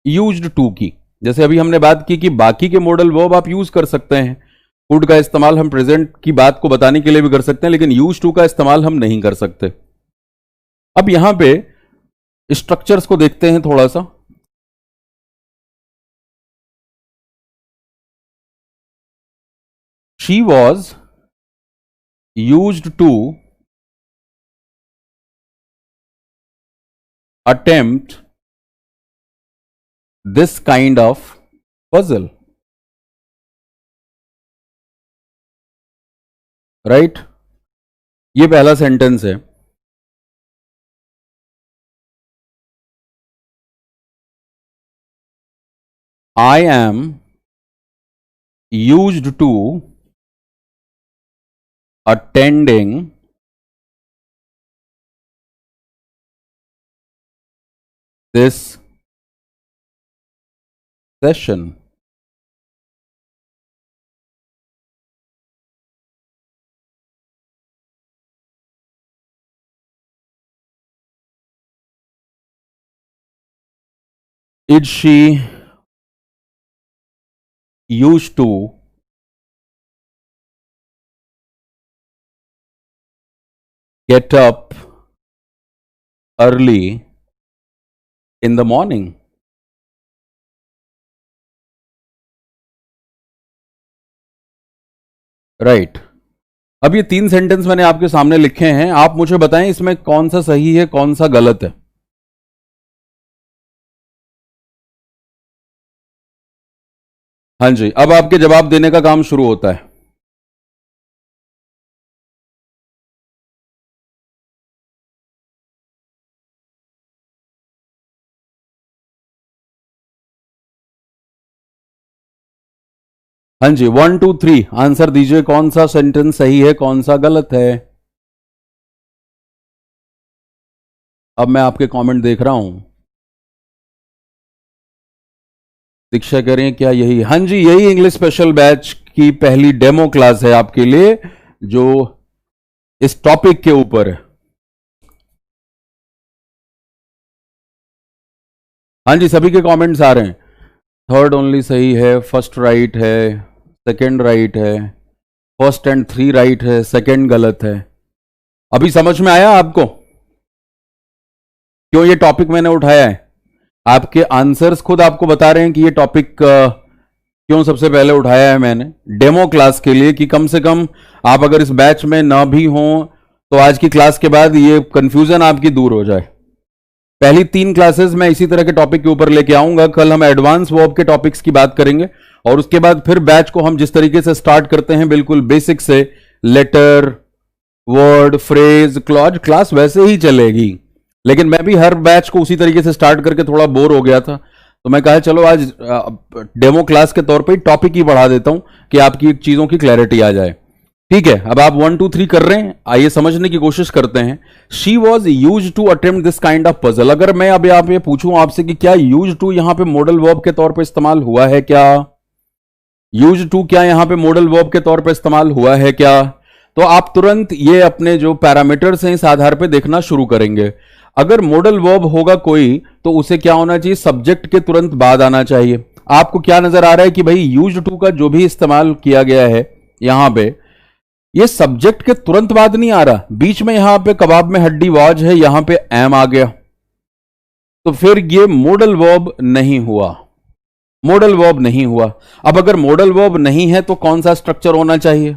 यूज्ड टू की। जैसे अभी हमने बात की कि बाकी के मॉडल वर्ब आप यूज कर सकते हैं, कुड का इस्तेमाल हम प्रेजेंट की बात को बताने के लिए भी कर सकते हैं, लेकिन यूज टू का इस्तेमाल हम नहीं कर सकते। अब यहां पे स्ट्रक्चर्स को देखते हैं थोड़ा सा। She was used to attempt this kind of puzzle, right? ये पहला सेंटेंस है। I am used to attending this session. Is she used to get up early in the morning? Right right. अब ये 3 सेंटेंस मैंने आपके सामने लिखे हैं, आप मुझे बताएं इसमें कौन सा सही है, कौन सा गलत है। हाँ जी, अब आपके जवाब देने का काम शुरू होता है। हाँ जी, 1 2 3 आंसर दीजिए, कौन सा सेंटेंस सही है, कौन सा गलत है। अब मैं आपके कमेंट देख रहा हूं। दीक्षा कह रही है क्या यही? हाँ जी, यही इंग्लिश स्पेशल बैच की पहली डेमो क्लास है आपके लिए, जो इस टॉपिक के ऊपर है। हाँ जी, सभी के कमेंट्स आ रहे हैं। थर्ड ओनली सही है, फर्स्ट राइट है, सेकंड राइट है, फर्स्ट एंड 3 राइट है, सेकंड गलत है। अभी समझ में आया आपको क्यों ये टॉपिक मैंने उठाया है? आपके आंसर्स खुद आपको बता रहे हैं कि ये टॉपिक क्यों सबसे पहले उठाया है मैंने डेमो क्लास के लिए, कि कम से कम आप अगर इस बैच में ना भी हों तो आज की क्लास के बाद ये कंफ्यूजन आपकी दूर हो जाए। पहली 3 क्लासेस मैं इसी तरह के टॉपिक के ऊपर लेके आऊंगा। कल हम एडवांस वर्ब के टॉपिक्स की बात करेंगे और उसके बाद फिर बैच को हम जिस तरीके से स्टार्ट करते हैं बिल्कुल बेसिक से, letter, word, phrase, clause, class वैसे ही चलेगी। लेकिन मैं भी हर बैच को उसी तरीके से स्टार्ट करके थोड़ा बोर हो गया था, तो मैं कहा चलो आज डेमो क्लास के तौर पे टॉपिक ही बढ़ा देता हूं कि आपकी चीजों की क्लैरिटी आ जाए। ठीक है, अब आप 1 2 3 कर रहे हैं, आइए समझने की कोशिश करते हैं। She was use to attempt this kind of puzzle. अगर मैं अब यहाँ पे पूछूं आपसे कि क्या यूज टू यहां पे मॉडल वर्ब के तौर पे इस्तेमाल हुआ है क्या? यूज टू क्या यहां पे मॉडल वर्ब के तौर पे इस्तेमाल हुआ है क्या? तो आप तुरंत ये अपने जो पैरामीटर्स हैं इस आधार पे देखना शुरू करेंगे। अगर मॉडल वर्ब होगा कोई तो उसे क्या होना चाहिए? सब्जेक्ट के तुरंत बाद आना चाहिए। आपको क्या नजर आ रहा है कि भाई यूज टू का जो भी इस्तेमाल किया गया है यहां पे, ये सब्जेक्ट के तुरंत बाद नहीं आ रहा, बीच में यहां पे कबाब में हड्डी वाज है, यहां पे एम आ गया, तो फिर ये मॉडल वर्ब नहीं हुआ, मॉडल वर्ब नहीं हुआ। अब अगर मॉडल वर्ब नहीं है तो कौन सा स्ट्रक्चर होना चाहिए?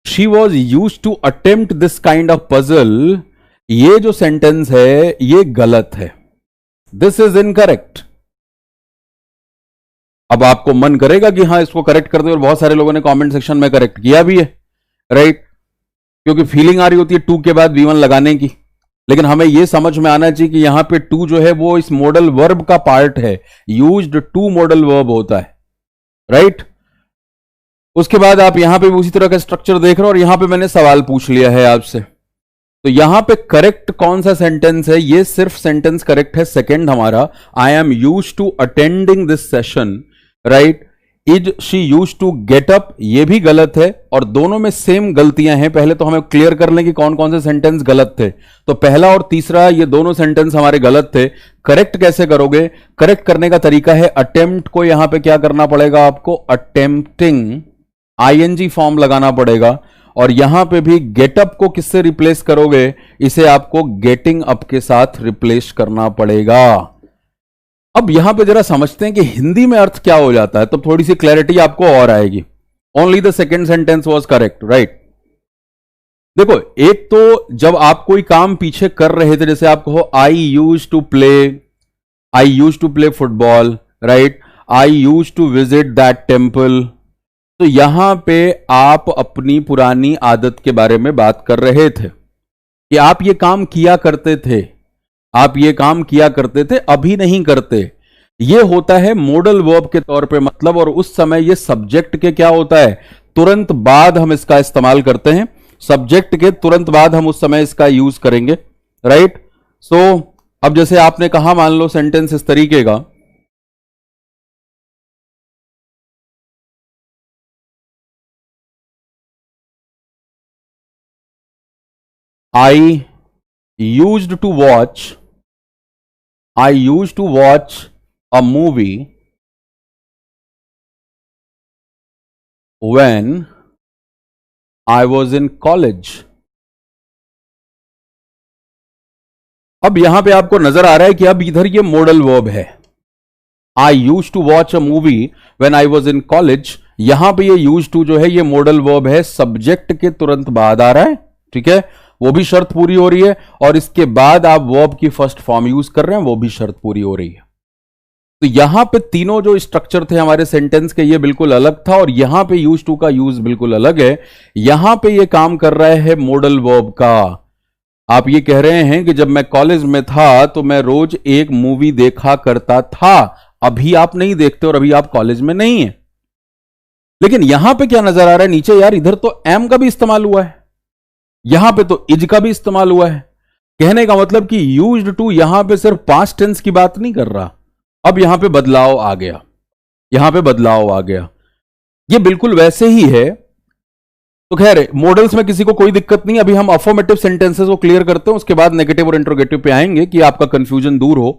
She was use to attempt this kind of puzzle, ये जो सेंटेंस है ये गलत है, दिस इज इनकरेक्ट। अब आपको मन करेगा कि हाँ इसको करेक्ट कर दे, और बहुत सारे लोगों ने कमेंट सेक्शन में करेक्ट किया भी है, राइट? क्योंकि फीलिंग आ रही होती है टू के बाद V1 लगाने की, लेकिन हमें यह समझ में आना चाहिए कि यहां पे टू जो है वो इस मॉडल वर्ब का पार्ट है, यूज्ड टू मॉडल वर्ब होता है, राइट? उसके बाद आप यहां पे भी उसी तरह का स्ट्रक्चर देख रहे हो, और यहां पे मैंने सवाल पूछ लिया है आपसे, तो यहां पे करेक्ट कौन सा सेंटेंस है? ये सिर्फ सेंटेंस करेक्ट है सेकंड हमारा, I am use to attending this session, right? Is she use to get up, ये भी गलत है, और दोनों में सेम गलतियां हैं। पहले तो हमें क्लियर कर लें कि कौन कौन से सेंटेंस गलत थे। तो पहला और तीसरा ये दोनों सेंटेंस हमारे गलत थे। करेक्ट कैसे करोगे? करेक्ट करने का तरीका है, अटेम्प्ट को यहां पे क्या करना पड़ेगा आपको? अटेम्प्टिंग आईएनजी फॉर्म लगाना पड़ेगा, और यहां पे भी गेटअप को किससे रिप्लेस करोगे, इसे आपको गेटिंग अप के साथ रिप्लेस करना पड़ेगा। अब यहां पे जरा समझते हैं कि हिंदी में अर्थ क्या हो जाता है, तो थोड़ी सी क्लैरिटी आपको और आएगी। Only the second sentence was correct, right. देखो, एक तो जब आप कोई काम पीछे कर रहे थे, जैसे आप कहो I use to play football, right, I use to visit that temple, तो यहां पे आप अपनी पुरानी आदत के बारे में बात कर रहे थे कि आप ये काम किया करते थे, आप ये काम किया करते थे, अभी नहीं करते। ये होता है मॉडल वर्ब के तौर पे मतलब, और उस समय ये सब्जेक्ट के क्या होता है, तुरंत बाद हम इसका इस्तेमाल करते हैं, सब्जेक्ट के तुरंत बाद हम उस समय इसका यूज करेंगे, राइट। सो अब जैसे आपने कहा, मान लो सेंटेंस इस तरीके का, I used to watch a movie when I was in college. अब यहां पे आपको नजर आ रहा है कि अब इधर ये मॉडल वर्ब है। I used to watch a movie when I was in college, यहां पे ये used to जो है ये मॉडल वर्ब है, सब्जेक्ट के तुरंत बाद आ रहा है, ठीक है, वो भी शर्त पूरी हो रही है, और इसके बाद आप वर्ब की फर्स्ट फॉर्म यूज कर रहे हैं, वो भी शर्त पूरी हो रही है। तो यहां पे तीनों जो स्ट्रक्चर थे हमारे सेंटेंस के, ये बिल्कुल अलग था, और यहां पे यूज टू का यूज बिल्कुल अलग है। यहां पे ये काम कर रहा है मॉडल वर्ब का। आप ये कह रहे हैं कि जब मैं कॉलेज में था तो मैं रोज एक मूवी देखा करता था, अभी आप नहीं देखते और अभी आप कॉलेज में नहीं है। लेकिन यहां पे क्या नजर आ रहा है नीचे, यार इधर तो एम का भी इस्तेमाल हुआ है, यहां पे तो इज का भी इस्तेमाल हुआ है। कहने का मतलब कि यूज्ड टू यहां पे सिर्फ पास्ट टेंस की बात नहीं कर रहा, अब यहां पे बदलाव आ गया, यहां पे बदलाव आ गया। ये बिल्कुल वैसे ही है। तो खैर मॉडल्स में किसी को कोई दिक्कत नहीं, अभी हम अफर्मेटिव सेंटेंसेस को क्लियर करते हैं, उसके बाद नेगेटिव और इंट्रोगेटिव पे आएंगे कि आपका कंफ्यूजन दूर हो।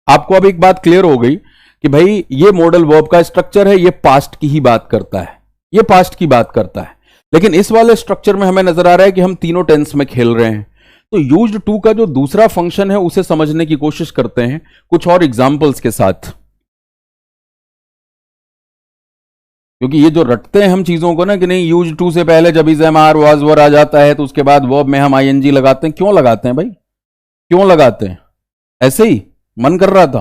आपको अब एक बात क्लियर हो गई कि भाई ये मॉडल वर्ब का स्ट्रक्चर है, ये पास्ट की ही बात करता है, ये पास्ट की बात करता है। लेकिन इस वाले स्ट्रक्चर में हमें नजर आ रहा है कि हम तीनों टेंस में खेल रहे हैं। तो यूज्ड टू का जो दूसरा फंक्शन है उसे समझने की कोशिश करते हैं कुछ और एग्जांपल्स के साथ, क्योंकि ये जो रटते हैं हम चीजों को ना कि नहीं यूज्ड टू से पहले जब is am are was were आ जाता है तो उसके बाद वर्ब में हम आईएनजी लगाते हैं। क्यों लगाते हैं भाई, क्यों लगाते हैं? ऐसे ही मन कर रहा था।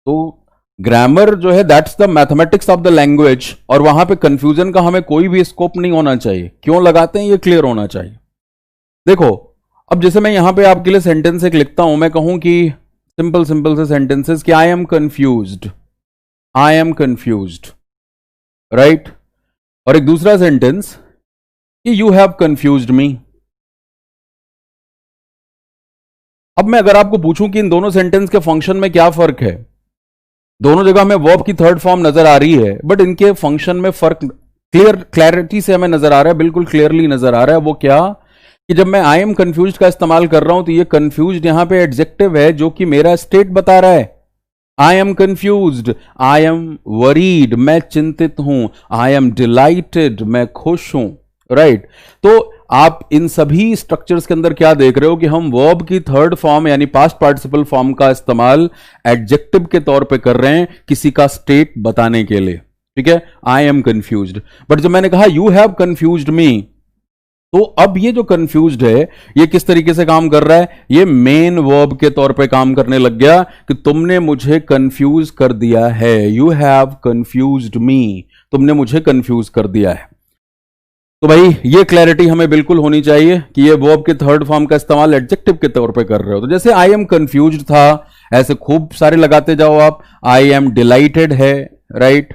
तो ग्रामर जो है that's the mathematics of the language, और वहां पे कंफ्यूजन का हमें कोई भी स्कोप नहीं होना चाहिए। क्यों लगाते हैं ये क्लियर होना चाहिए। देखो अब जैसे मैं यहां पे आपके लिए सेंटेंस एक लिखता हूं, मैं कहूं कि सिंपल सिंपल से सेंटेंसेस कि I am confused, I am confused, right. और एक दूसरा सेंटेंस कि यू हैव कंफ्यूज्ड मी। अब मैं अगर आपको पूछूं कि इन दोनों सेंटेंस के फंक्शन में क्या फर्क है, दोनों जगह हमें वर्ब की थर्ड फॉर्म नजर आ रही है, बट इनके फंक्शन में फर्क क्लैरिटी से हमें नजर आ रहा है, बिल्कुल क्लियरली नजर आ रहा है। वो क्या कि जब मैं आई एम कंफ्यूज्ड का इस्तेमाल कर रहा हूं तो ये कंफ्यूज्ड यहां पे एडजेक्टिव है जो कि मेरा स्टेट बता रहा है। I am confused, I am worried, मैं चिंतित हूं, आई एम डिलाइटेड, मैं खुश हूं, राइट। तो आप इन सभी स्ट्रक्चर्स के अंदर क्या देख रहे हो कि हम वर्ब की थर्ड फॉर्म यानी पास्ट पार्टिसिपल फॉर्म का इस्तेमाल एडजेक्टिव के तौर पे कर रहे हैं किसी का स्टेट बताने के लिए, ठीक है। आई एम कंफ्यूज्ड, बट जब मैंने कहा यू हैव कंफ्यूज्ड मी, तो अब ये जो कंफ्यूज्ड है ये किस तरीके से काम कर रहा है, ये मेन वर्ब के तौर पे काम करने लग गया कि तुमने मुझे कंफ्यूज कर दिया है। यू हैव कंफ्यूज्ड मी, तुमने मुझे कंफ्यूज कर दिया है। तो भाई ये क्लैरिटी हमें बिल्कुल होनी चाहिए कि ये वर्ब के थर्ड फॉर्म का इस्तेमाल एडजेक्टिव के तौर पे कर रहे हो। तो जैसे आई एम कंफ्यूज्ड था, ऐसे खूब सारे लगाते जाओ आप। आई एम डिलाइटेड है, right,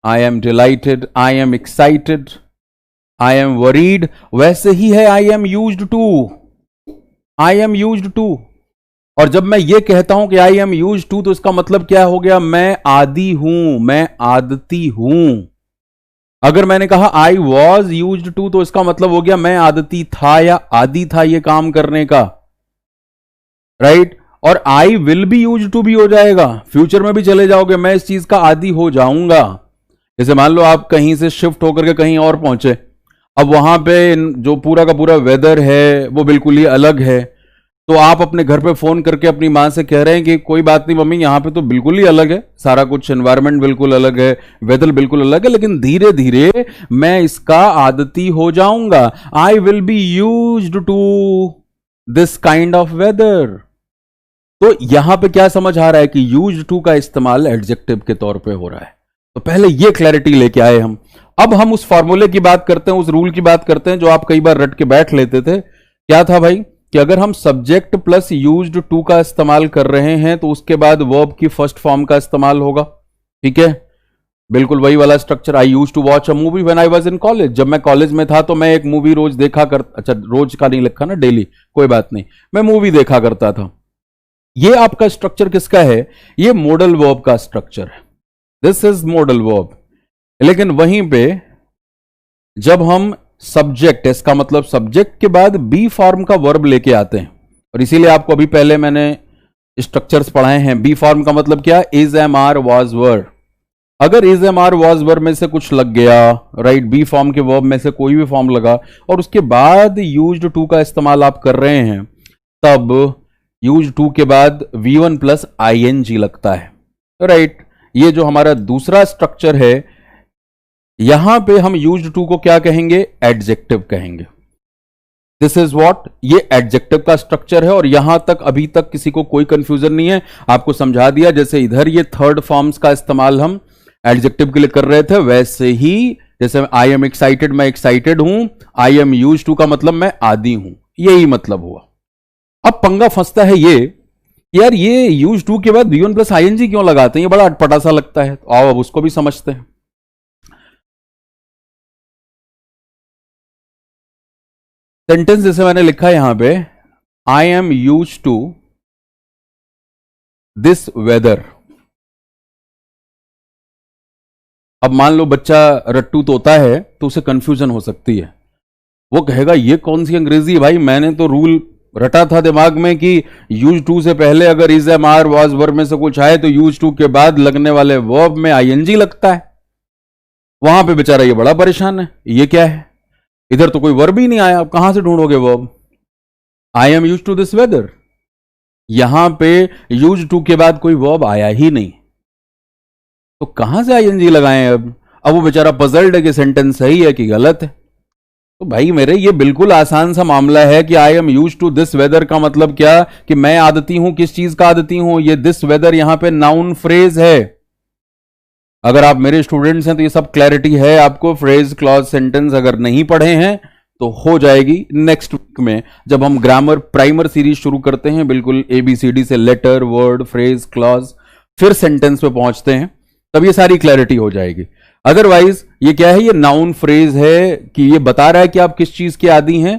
I am delighted, I am excited, I am worried, वैसे ही है I am used to, I am used to. और जब मैं ये कहता हूं कि आई एम यूज्ड टू, तो इसका मतलब क्या हो गया, मैं आदी हूं, मैं आदती हूं। अगर मैंने कहा आई वॉज यूज्ड टू, तो इसका मतलब हो गया मैं आदती था या आदी था ये काम करने का, राइट। और I will be used to भी हो जाएगा, फ्यूचर में भी चले जाओगे, मैं इस चीज का आदी हो जाऊंगा। जैसे मान लो आप कहीं से शिफ्ट होकर के कहीं और पहुंचे, अब वहां पे जो पूरा का पूरा वेदर है वो बिल्कुल ही अलग है। तो आप अपने घर पे फोन करके अपनी माँ से कह रहे हैं कि कोई बात नहीं मम्मी, यहाँ पे तो बिल्कुल ही अलग है, सारा कुछ एनवायरनमेंट बिल्कुल अलग है, वेदर बिल्कुल अलग है, लेकिन धीरे धीरे मैं इसका आदती हो जाऊंगा। I will be used to this kind of weather. तो यहां पे क्या समझ आ रहा है कि यूज्ड टू का इस्तेमाल एडजेक्टिव के तौर पे हो रहा है। तो पहले ये क्लैरिटी लेके आए हम। अब हम उस फॉर्मूले की बात करते हैं, उस रूल की बात करते हैं जो आप कई बार रट के बैठ लेते थे। क्या था भाई कि अगर हम सब्जेक्ट प्लस यूज्ड टू का इस्तेमाल कर रहे हैं तो उसके बाद वर्ब की फर्स्ट फॉर्म का इस्तेमाल होगा। ठीक है, बिल्कुल वही वाला structure. I use to watch a movie when I was in college. जब मैं कॉलेज में था तो मैं एक मूवी रोज देखा कर, अच्छा रोज का नहीं लिखा ना, डेली, कोई बात नहीं, मैं मूवी देखा करता था। ये आपका स्ट्रक्चर किसका है? ये मॉडल वर्ब का स्ट्रक्चर है। This is modal verb. लेकिन वहीं पे जब हम सब्जेक्ट, इसका मतलब सब्जेक्ट के बाद बी फॉर्म का वर्ब लेके आते हैं, और इसीलिए आपको अभी पहले मैंने स्ट्रक्चर्स पढ़ाए हैं। बी फॉर्म का मतलब क्या? इज, एम, आर, वाज, वर। अगर इज, एम, आर, वाज, वर में से कुछ लग गया, राइट, बी फॉर्म के वर्ब में से कोई भी फॉर्म लगा और उसके बाद यूज्ड टू का इस्तेमाल आप कर रहे हैं, तब यूज्ड टू के बाद V1 प्लस ING लगता है, राइट। ये जो हमारा दूसरा स्ट्रक्चर है, यहां पे हम यूज्ड टू को क्या कहेंगे? एडजेक्टिव कहेंगे। दिस इज व्हाट, ये एडजेक्टिव का स्ट्रक्चर है। और यहां तक अभी तक किसी को कोई कंफ्यूजन नहीं है, आपको समझा दिया। जैसे इधर ये थर्ड फॉर्म्स का इस्तेमाल हम एडजेक्टिव के लिए कर रहे थे, वैसे ही जैसे आई एम एक्साइटेड, मैं एक्साइटेड हूं, आई एम यूज्ड टू का मतलब मैं आदी हूं, यही मतलब हुआ। अब पंगा फंसता है ये, यार ये यूज टू के बाद V1 प्लस ING क्यों लगाते हैं? ये बड़ा अटपटा सा लगता है। तो आओ अब उसको भी समझते हैं। सेंटेंस जैसे मैंने लिखा है यहां पे, I am use to this weather. अब मान लो बच्चा रट्टू तोता है तो उसे कंफ्यूजन हो सकती है। वो कहेगा ये कौन सी अंग्रेजी है भाई, मैंने तो रूल रटा था दिमाग में कि यूज टू से पहले अगर इज, एम, आर, वाज, वर में से कुछ आए तो यूज टू के बाद लगने वाले वर्ब में ING लगता है। वहां पे बेचारा ये बड़ा परेशान है, ये क्या है, इधर तो कोई वर्ब ही नहीं आया, अब कहां से ढूंढोगे verb? I am use to this weather, यहां पे यूज टू के बाद कोई वर्ब आया ही नहीं, तो कहां से ING लगाएं अब वो बेचारा पजल्ड है कि सेंटेंस सही है कि गलत है। तो भाई मेरे, ये बिल्कुल आसान सा मामला है कि I am use to this weather का मतलब क्या कि मैं आदती हूं, किस चीज का आदती हूं? ये दिस वेदर यहां पे नाउन फ्रेज है। अगर आप मेरे स्टूडेंट्स हैं तो ये सब क्लैरिटी है आपको। फ्रेज, क्लॉज, सेंटेंस अगर नहीं पढ़े हैं तो हो जाएगी नेक्स्ट वीक में, जब हम ग्रामर प्राइमर सीरीज शुरू करते हैं, बिल्कुल ABCD से लेटर, वर्ड, फ्रेज, क्लॉज, फिर सेंटेंस पे पहुंचते हैं, तब ये सारी क्लैरिटी हो जाएगी। अदरवाइज ये क्या है? ये नाउन फ्रेज है कि ये बता रहा है कि आप किस चीज के आदी हैं,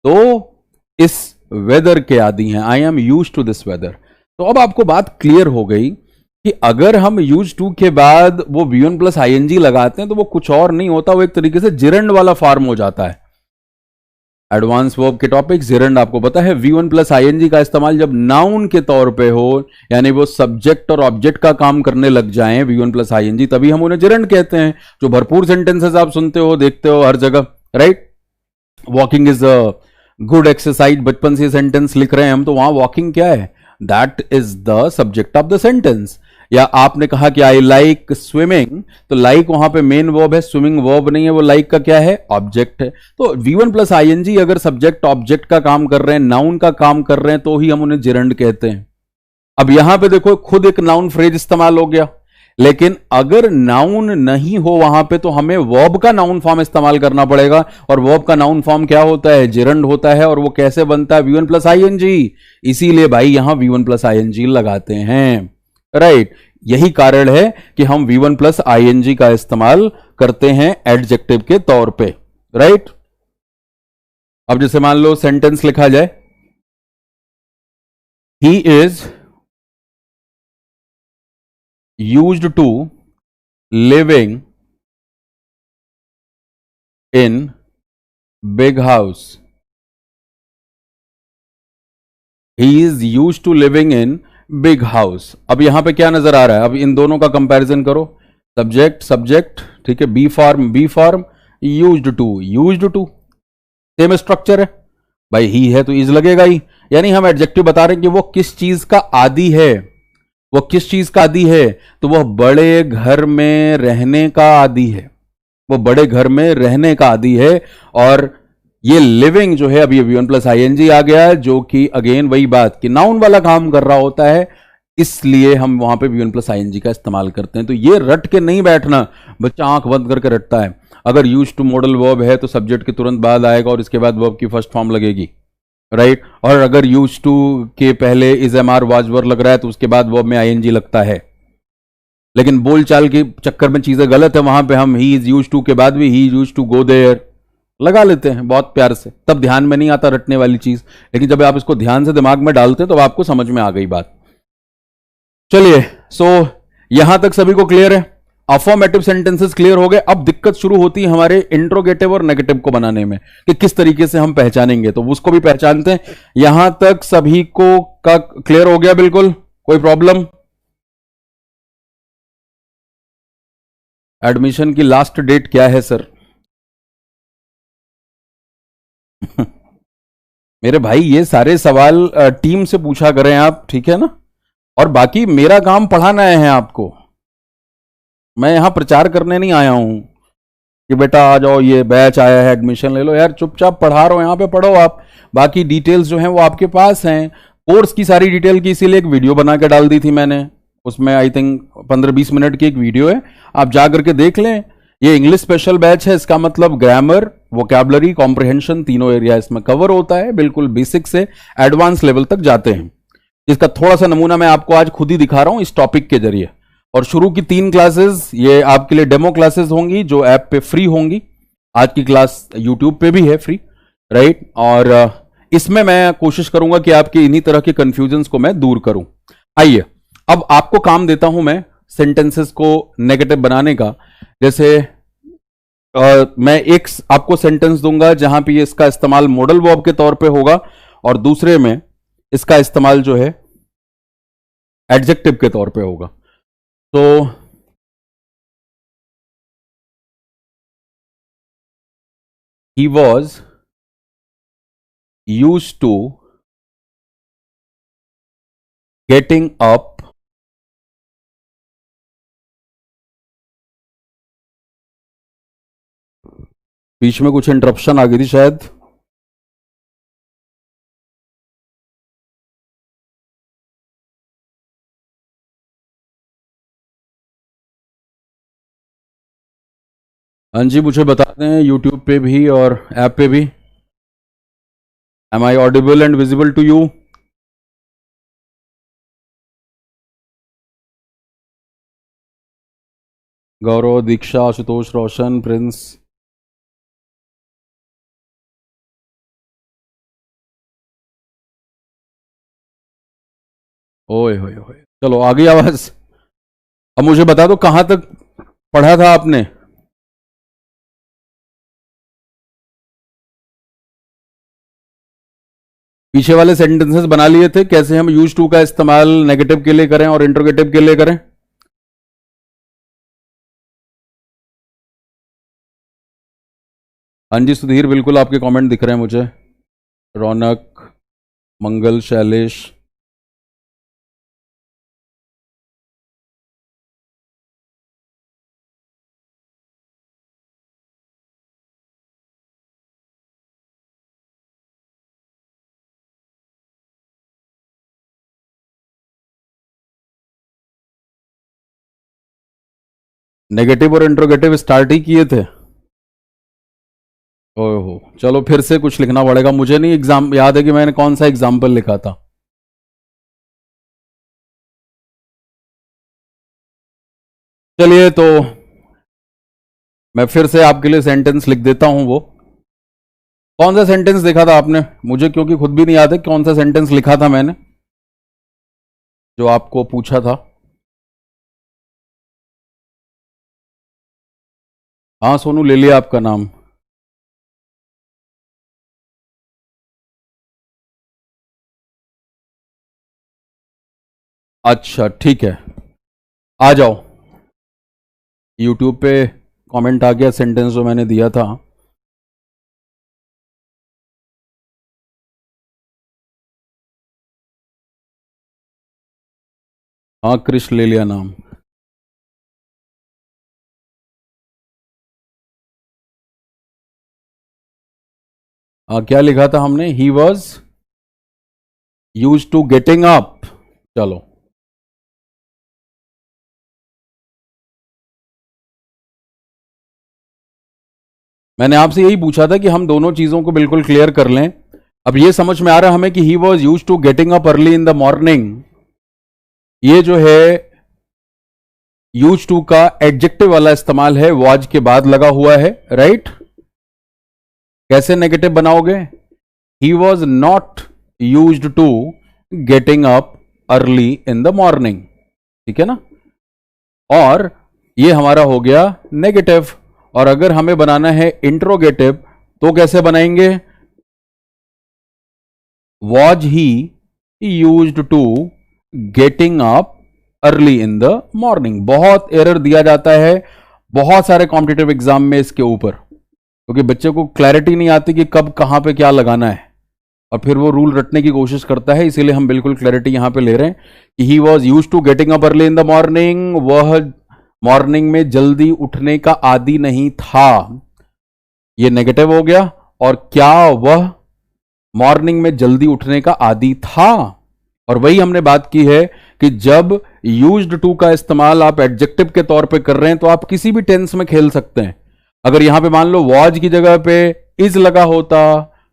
तो इस वेदर के आदी हैं। I am use to this weather. तो अब आपको बात क्लियर हो गई कि अगर हम यूज टू के बाद वो V1 प्लस ING लगाते हैं तो वो कुछ और नहीं होता, वो एक तरीके से जिरंड वाला फॉर्म हो जाता है। एडवांस वर्ब के टॉपिक जिरंड आपको पता है। V1 प्लस ING का इस्तेमाल जब नाउन के तौर पे हो, यानी वो सब्जेक्ट और ऑब्जेक्ट का काम करने लग जाएं, V1 प्लस ING, तभी हम उन्हें जिरंड कहते हैं। जो भरपूर सेंटेंसेस आप सुनते हो, देखते हो हर जगह, right. Walking is a good exercise, बचपन से सेंटेंस लिख रहे हैं हम, तो वहां वॉकिंग क्या है? That is the subject of the sentence. या आपने कहा कि आई लाइक स्विमिंग, तो लाइक वहां पे मेन वर्ब है, स्विमिंग वर्ब नहीं है, वो लाइक का क्या है? ऑब्जेक्ट है। तो V1 प्लस ING अगर सब्जेक्ट ऑब्जेक्ट का काम कर रहे हैं, नाउन का काम कर रहे हैं, तो ही हम उन्हें जिरंड कहते हैं। अब यहां पे देखो खुद एक नाउन फ्रेज इस्तेमाल हो गया, लेकिन अगर नाउन नहीं हो वहां पे तो हमें वर्ब का नाउन फॉर्म इस्तेमाल करना पड़ेगा। और वर्ब का नाउन फॉर्म क्या होता है? जिरंड होता है। और वो कैसे बनता है? V1 plus ING। इसीलिए भाई यहां V1 प्लस ING लगाते हैं, राइट। यही कारण है कि हम V1 प्लस ING का इस्तेमाल करते हैं एडजेक्टिव के तौर पे, राइट। अब जैसे मान लो सेंटेंस लिखा जाए, he is used to living in big house. He is used to living in big house. अब यहां पे क्या नजर आ रहा है? अब इन दोनों का कंपैरिजन करो। सब्जेक्ट सब्जेक्ट, ठीक है, be form, used to, same structure है भाई, ही है तो इज लगेगा ही। यानी हम एडजेक्टिव बता रहे हैं कि वो किस चीज का आदि है, वो किस चीज का आदि है, तो वह बड़े घर में रहने का आदि है, वो बड़े घर में रहने का आदि है। और ये लिविंग जो है, अभी one plus I N G आ गया है, जो कि अगेन वही बात कि नाउन वाला काम कर रहा होता है, इसलिए हम वहां पे V one plus I N G का इस्तेमाल करते हैं। तो ये रट के नहीं बैठना, बच्चा आंख बंद करके रटता है। अगर यूज टू मॉडल वर्ब है तो सब्जेक्ट के तुरंत बाद आएगा और इसके बाद वर्ब की फर्स्ट फॉर्म लगेगी, राइट। और अगर यूज टू के पहले is am are was were लग रहा है तो उसके बाद वर्ब में आई एन जी लगता है। लेकिन बोलचाल के चक्कर में चीजें गलत है, वहां पे हम ही इज यूज टू के बाद भी ही यूज टू गो देयर लगा लेते हैं बहुत प्यार से, तब ध्यान में नहीं आता रटने वाली चीज। लेकिन जब आप इसको ध्यान से दिमाग में डालते हैं तो आपको समझ में आ गई बात। चलिए, सो यहां तक सभी को क्लियर है, अफर्मेटिव सेंटेंसेस क्लियर हो गए। अब दिक्कत शुरू होती है हमारे इंट्रोगेटिव और नेगेटिव को बनाने में, कि किस तरीके से हम पहचानेंगे, तो उसको भी पहचानते हैं। यहां तक सभी को का क्लियर हो गया, बिल्कुल कोई प्रॉब्लम? एडमिशन की लास्ट डेट क्या है सर? मेरे भाई ये सारे सवाल टीम से पूछा करें आप, ठीक है ना। और बाकी मेरा काम पढ़ाना है आपको, मैं यहां प्रचार करने नहीं आया हूं कि बेटा आ जाओ ये बैच आया है एडमिशन ले लो। यार चुपचाप पढ़ा रहा हूं, यहां पे पढ़ो आप। बाकी डिटेल्स जो हैं वो आपके पास हैं, कोर्स की सारी डिटेल की, इसीलिए एक वीडियो बना के डाल दी थी मैंने, उसमें आई थिंक 15-20 मिनट की एक वीडियो है, आप जा करके देख लें। ये इंग्लिश स्पेशल बैच है, इसका मतलब ग्रामर, वोकैबुलरी, कॉम्प्रिहेंशन, तीनों एरिया इसमें कवर होता है, बिल्कुल बेसिक से एडवांस लेवल तक जाते हैं। इसका थोड़ा सा नमूना मैं आपको आज खुद ही दिखा रहा हूं इस टॉपिक के जरिए। और शुरू की 3 क्लासेस ये आपके लिए डेमो क्लासेस होंगी जो ऐप पे फ्री होंगी। आज की क्लास यूट्यूब पे भी है फ्री, राइट। और इसमें मैं कोशिश करूंगा कि आपके इन्हीं तरह के कंफ्यूजन्स को मैं दूर करूं। आइए, अब आपको काम देता हूं मैं सेंटेंसेस को नेगेटिव बनाने का। जैसे मैं एक आपको सेंटेंस दूंगा जहां पे इसका इस्तेमाल मॉडल वर्ब के तौर पे होगा, और दूसरे में इसका इस्तेमाल जो है एडजेक्टिव के तौर पे होगा। तो he was used to getting up बीच में कुछ इंटरप्शन आ गई थी शायद। हाँ जी, मुझे बताते हैं यूट्यूब पे भी और ऐप पे भी। Am I audible and visible to you? Gaurav, Diksha, Ashutosh, Roshan, Prince. ओए होए होए, चलो आ गई आवाज। अब मुझे बता दो कहां तक पढ़ा था आपने? पीछे वाले सेंटेंसेस बना लिए थे, कैसे हम यूज टू का इस्तेमाल नेगेटिव के लिए करें और इंट्रोगेटिव के लिए करें। हाँ जी सुधीर, बिल्कुल आपके कमेंट दिख रहे हैं मुझे। रौनक, मंगल, शैलेश। नेगेटिव और इंट्रोगेटिव स्टार्ट ही किए थे। ओहो, चलो फिर से कुछ लिखना पड़ेगा, मुझे नहीं एग्जाम याद है कि मैंने कौन सा एग्जाम्पल लिखा था। चलिए, तो मैं फिर से आपके लिए सेंटेंस लिख देता हूं। वो कौन सा सेंटेंस देखा था आपने? मुझे क्योंकि खुद भी नहीं याद है कौन सा सेंटेंस लिखा था मैंने जो आपको पूछा था। हाँ सोनू, ले लिया आपका नाम। अच्छा ठीक है, आ जाओ। यूट्यूब पे कमेंट आ गया सेंटेंस जो मैंने दिया था। हाँ, क्रिश ले लिया नाम। क्या लिखा था हमने? He was use to getting up. चलो, मैंने आपसे यही पूछा था कि हम दोनों चीजों को बिल्कुल क्लियर कर लें। अब ये समझ में आ रहा है हमें कि he was use to getting up early in the morning, ये जो है यूज टू का एडजेक्टिव वाला इस्तेमाल है, वॉज के बाद लगा हुआ है, राइट? कैसे नेगेटिव बनाओगे? He was not use to getting up early in the morning, ठीक है ना? और ये हमारा हो गया नेगेटिव। और अगर हमें बनाना है इंट्रोगेटिव तो कैसे बनाएंगे? Was he used to getting up early in the morning. बहुत एरर दिया जाता है बहुत सारे कॉम्पिटिटिव एग्जाम में इसके ऊपर, क्योंकि बच्चे को क्लैरिटी नहीं आती कि कब कहां पे क्या लगाना है, और फिर वो रूल रटने की कोशिश करता है। इसीलिए हम बिल्कुल क्लैरिटी यहां पे ले रहे हैं कि he was use to getting up early in the morning, वह मॉर्निंग में जल्दी उठने का आदी नहीं था, ये नेगेटिव हो गया। और क्या वह मॉर्निंग में जल्दी उठने का आदी था? और वही हमने बात की है कि जब यूज्ड टू का इस्तेमाल आप एडजेक्टिव के तौर पे कर रहे हैं तो आप किसी भी टेंस में खेल सकते हैं। अगर यहां पे मान लो वॉज की जगह पे इज लगा होता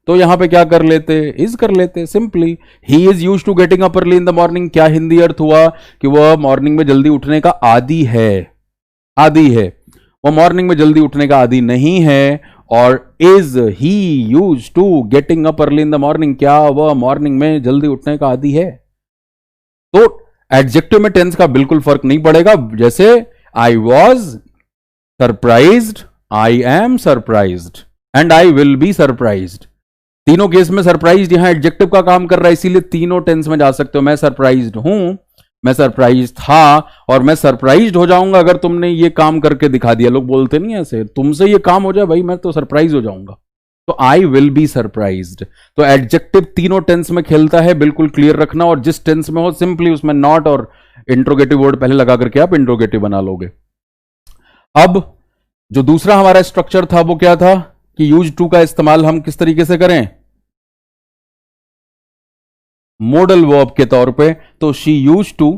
तो यहां पे क्या कर लेते? इज कर लेते simply. He is use to getting up early in the morning, क्या हिंदी अर्थ हुआ? कि वह मॉर्निंग में जल्दी उठने का आदी है। आदि है, वो मॉर्निंग में जल्दी उठने का आदि नहीं है। और is he use to getting up early in the morning, क्या वह मॉर्निंग में जल्दी उठने का आदि है? तो एडजेक्टिव में टेंस का बिल्कुल फर्क नहीं पड़ेगा। जैसे I was surprised, I am surprised and I will be surprised. तीनों केस में सरप्राइज्ड यहां एडजेक्टिव का काम कर रहा है, इसीलिए तीनों टेंस में जा सकते हो। मैं सरप्राइज्ड हूं, मैं सरप्राइज था, और मैं सरप्राइज्ड हो जाऊंगा अगर तुमने ये काम करके दिखा दिया। लोग बोलते नहीं ऐसे, तुमसे ये काम हो जाए भाई मैं तो सरप्राइज हो जाऊंगा। तो आई विल बी सरप्राइज्ड। तो एडजेक्टिव तीनों टेंस में खेलता है, बिल्कुल क्लियर रखना। और जिस टेंस में हो सिंपली उसमें नॉट और इंट्रोगेटिव वर्ड पहले लगा करके आप इंट्रोगेटिव बना लोगे। अब जो दूसरा हमारा स्ट्रक्चर था वो क्या था कि यूज टू का इस्तेमाल हम किस तरीके से करें? मोडल वर्ब के तौर पे। तो she use to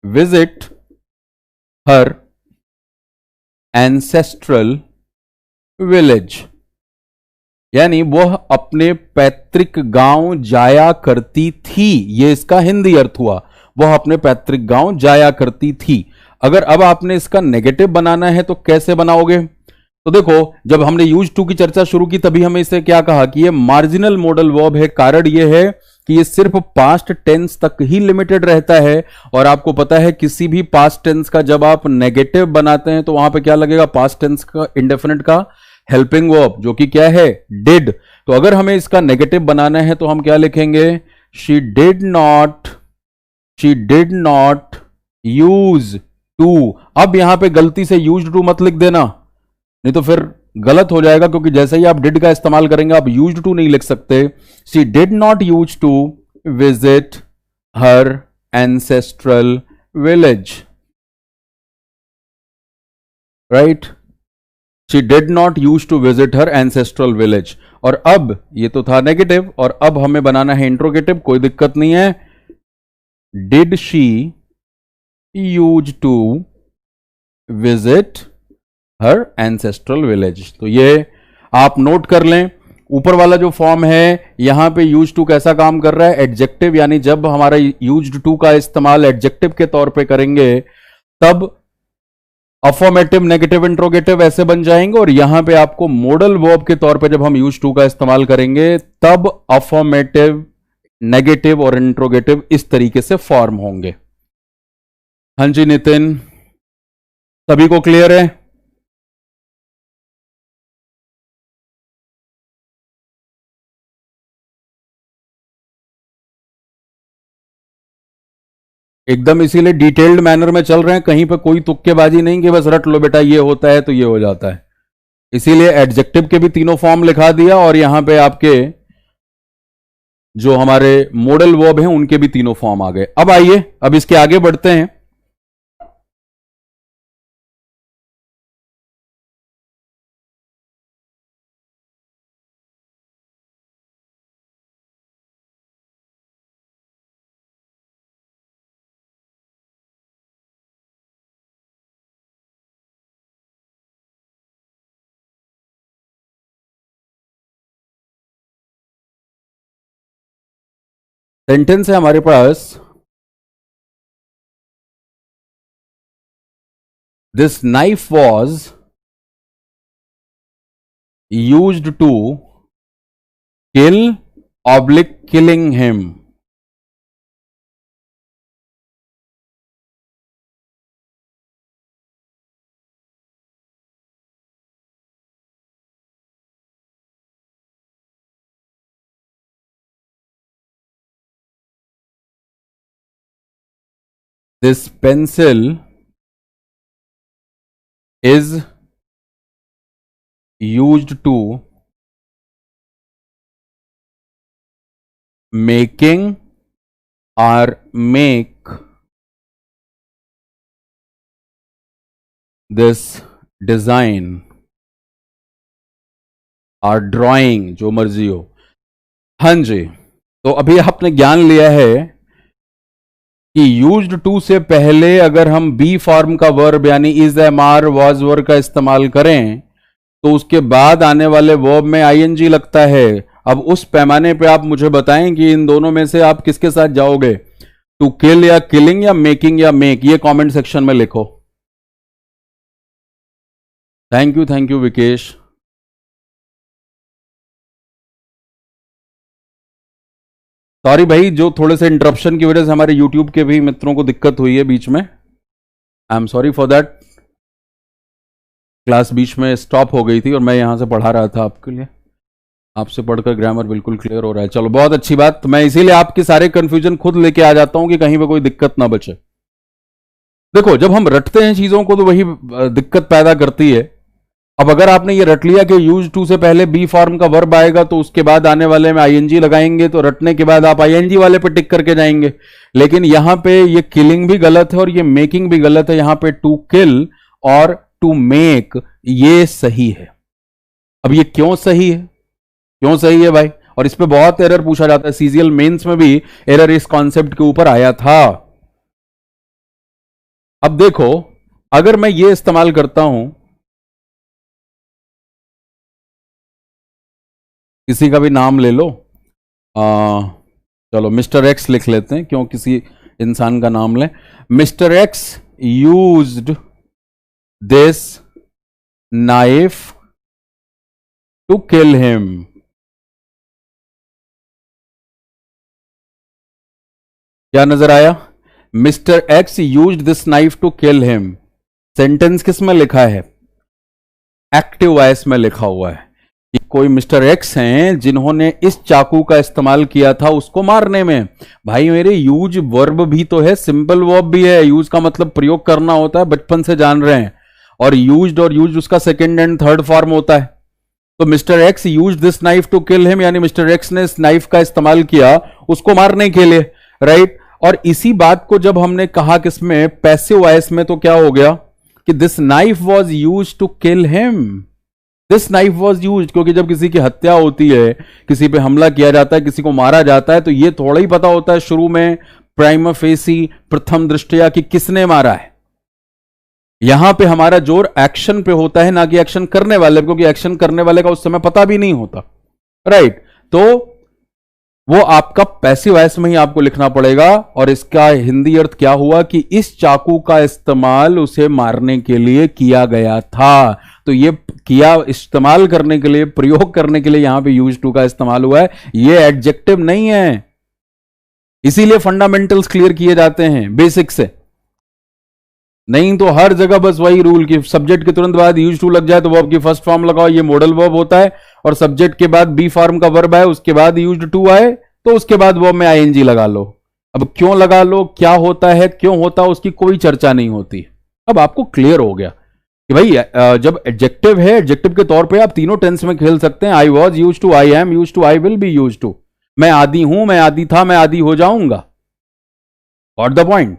visit her ancestral village, यानी वह अपने पैतृक गांव जाया करती थी। यह इसका हिंदी अर्थ हुआ, वह अपने पैतृक गांव जाया करती थी। अगर अब आपने इसका नेगेटिव बनाना है तो कैसे बनाओगे? तो देखो, जब हमने यूज टू की चर्चा शुरू की तभी हमें इसे क्या कहा कि यह मार्जिनल मॉडल वर्ब है। कारण यह है कि ये सिर्फ पास्ट टेंस तक ही लिमिटेड रहता है। और आपको पता है किसी भी पास्ट टेंस का जब आप नेगेटिव बनाते हैं तो वहां पे क्या लगेगा? पास्ट टेंस का इंडेफिनिट का हेल्पिंग वर्ब, जो कि क्या है? डिड। तो अगर हमें इसका नेगेटिव बनाना है तो हम क्या लिखेंगे? She did not, she did not use to. अब यहां पे गलती से यूज टू मत लिख देना, नहीं तो फिर गलत हो जाएगा, क्योंकि जैसे ही आप डिड का इस्तेमाल करेंगे आप यूज टू नहीं लिख सकते। She did not use to visit her ancestral village, right? She did not use to visit her ancestral village. और अब ये तो था नेगेटिव, और अब हमें बनाना है इंट्रोगेटिव। कोई दिक्कत नहीं है। Did she use to visit her ancestral village? तो ये आप नोट कर लें। ऊपर वाला जो फॉर्म है यहां पे यूज टू कैसा काम कर रहा है? एडजेक्टिव, यानी जब हमारा यूज्ड टू का इस्तेमाल एडजेक्टिव के तौर पे करेंगे तब अफर्मेटिव, नेगेटिव, इंट्रोगेटिव ऐसे बन जाएंगे। और यहां पे आपको मॉडल वर्ब के तौर पे जब हम यूज टू का इस्तेमाल करेंगे तब अफर्मेटिव, नेगेटिव और इंट्रोगेटिव इस तरीके से फॉर्म होंगे। हाँ जी नितिन, सभी को क्लियर है? एकदम इसीलिए डिटेल्ड मैनर में चल रहे हैं, कहीं पे कोई तुक्केबाजी नहीं कि बस रट लो बेटा ये होता है तो ये हो जाता है। इसीलिए एडजेक्टिव के भी तीनों फॉर्म लिखा दिया और यहां पे आपके जो हमारे मॉडल वर्ब हैं उनके भी तीनों फॉर्म आ गए। अब आइए अब इसके आगे बढ़ते हैं। सेंटेंस है हमारे पास, this knife was used to kill oblique killing him. This pencil is used to making or make this design or drawing, जो मर्जी हो। हाँ जी, तो अभी आपने ज्ञान लिया है कि यूज्ड टू से पहले अगर हम बी फॉर्म का वर्ब यानी इज, एम, आर, वॉज, वर का इस्तेमाल करें तो उसके बाद आने वाले वर्ब में आईएनजी लगता है। अब उस पैमाने पे आप मुझे बताएं कि इन दोनों में से आप किसके साथ जाओगे, टू किल या किलिंग या मेकिंग या मेक, ये कमेंट सेक्शन में लिखो। Thank you Vikesh. सॉरी भाई, जो थोड़े से इंटरप्शन की वजह से हमारे यूट्यूब के भी मित्रों को दिक्कत हुई है बीच में, I am sorry for that. Class बीच में स्टॉप हो गई थी और मैं यहां से पढ़ा रहा था आपके लिए। आपसे पढ़कर ग्रामर बिल्कुल क्लियर हो रहा है, चलो बहुत अच्छी बात। मैं इसीलिए आपके सारे कंफ्यूजन खुद लेके आ जाता हूं कि कहीं पे कोई दिक्कत ना बचे। देखो, जब हम रटते हैं चीजों को तो वही दिक्कत पैदा करती है। अब अगर आपने ये रट लिया कि यूज टू से पहले बी फॉर्म का वर्ब आएगा तो उसके बाद आने वाले में आईएनजी लगाएंगे, तो रटने के बाद आप आईएनजी वाले पे टिक करके जाएंगे। लेकिन यहां पे ये किलिंग भी गलत है और ये मेकिंग भी गलत है। यहां पे टू किल और टू मेक ये सही है। अब ये क्यों सही है, क्यों सही है भाई? और इस पे बहुत एरर पूछा जाता है, सीजीएल मेंस में भी एरर इस कॉन्सेप्ट के ऊपर आया था। अब देखो, अगर मैं ये इस्तेमाल करता हूं, किसी का भी नाम ले लो, चलो मिस्टर एक्स लिख लेते हैं, क्यों किसी इंसान का नाम लें। Mister X used this knife to kill him. क्या नजर आया? Mister X used this knife to kill him. Sentence किस में लिखा है? एक्टिव वॉइस में लिखा हुआ है कि कोई मिस्टर एक्स हैं जिन्होंने इस चाकू का इस्तेमाल किया था उसको मारने में। भाई मेरे, यूज वर्ब भी तो है, सिंपल वर्ब भी है। यूज का मतलब प्रयोग करना होता है, बचपन से जान रहे हैं। और यूज्ड और यूज उसका सेकंड एंड थर्ड फॉर्म होता है। तो mister X use this knife to kill him, यानी मिस्टर एक्स ने इस नाइफ का इस्तेमाल किया उसको मारने के लिए, राइट। और इसी बात को जब हमने कहा किसमें, पैसिव वॉइस में, तो क्या हो गया कि this knife was use to kill him. This knife was use, क्योंकि जब किसी की हत्या होती है, किसी पे हमला किया जाता है, किसी को मारा जाता है, तो ये थोड़ा ही पता होता है शुरू में प्राइमा फेसी, प्रथम दृष्टया, कि किसने मारा है। यहां पे हमारा जोर एक्शन पे होता है, ना कि एक्शन करने वाले, क्योंकि एक्शन करने वाले का उस समय पता भी नहीं होता, राइट। तो वो आपका पैसिव वॉइस में ही आपको लिखना पड़ेगा। और इसका हिंदी अर्थ क्या हुआ कि इस चाकू का इस्तेमाल उसे मारने के लिए किया गया था। तो ये किया, इस्तेमाल करने के लिए, प्रयोग करने के लिए यहां पे यूज टू का इस्तेमाल हुआ है, ये एडजेक्टिव नहीं है। इसीलिए फंडामेंटल्स क्लियर किए जाते हैं बेसिक से। नहीं तो हर जगह बस वही रूल कि सब्जेक्ट के तुरंत बाद यूज टू लग जाए तो वर्ब की फर्स्ट फॉर्म लगाओ, ये मॉडल वर्ब होता है। और सब्जेक्ट के बाद बी फॉर्म का वर्ब आए, उसके बाद यूज्ड टू आए, तो उसके बाद वर्ब में आईएनजी लगा लो। अब क्यों लगा लो, क्या होता है, क्यों होता है, उसकी कोई चर्चा नहीं होती। अब आपको क्लियर हो गया कि भाई जब एडजेक्टिव है, एडजेक्टिव के तौर पे आप तीनों टेंस में खेल सकते हैं। I was use to, I am use to, I will be use to. मैं आदी हूं, मैं आदी था, मैं आदी हो जाऊंगा। Got the point.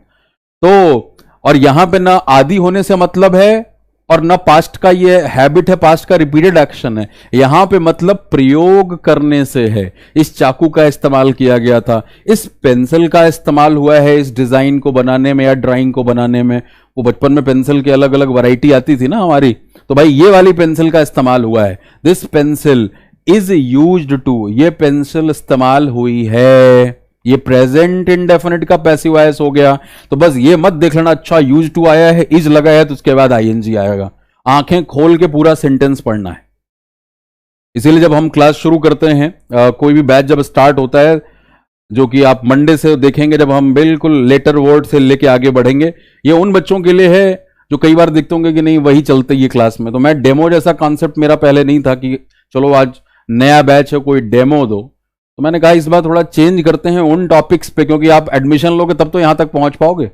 तो और यहां पे ना आदी होने से मतलब है और ना पास्ट का ये हैबिट है, पास्ट का रिपीटेड एक्शन है। यहां पे मतलब प्रयोग करने से है। इस चाकू का इस्तेमाल किया गया था, इस पेंसिल का इस्तेमाल हुआ है इस डिजाइन को बनाने में या ड्राइंग को बनाने में। वो बचपन में पेंसिल की अलग अलग वैरायटी आती थी ना हमारी, तो भाई ये वाली पेंसिल का इस्तेमाल हुआ है। This pencil is used to, ये पेंसिल इस्तेमाल हुई है। ये प्रेजेंट इंडेफिनिट का पैसिव वॉइस हो गया। तो बस ये मत देख लेना अच्छा यूज टू आया है, इज लगा है, तो उसके बाद आईएनजी आएगा। आंखें खोल के पूरा सेंटेंस पढ़ना है। इसीलिए जब हम क्लास शुरू करते हैं, कोई भी बैच जब स्टार्ट होता है, जो कि आप मंडे से देखेंगे, जब हम बिल्कुल लेटर वर्ड से लेके आगे बढ़ेंगे, ये उन बच्चों के लिए है जो कई बार देखते होंगे कि नहीं वही चलते ये क्लास में। तो मैं डेमो जैसा कॉन्सेप्ट मेरा पहले नहीं था कि चलो आज नया बैच है कोई डेमो दो, तो मैंने कहा इस बार थोड़ा चेंज करते हैं उन टॉपिक्स पे, क्योंकि आप एडमिशन लोगे तब तो यहां तक पहुंच पाओगे।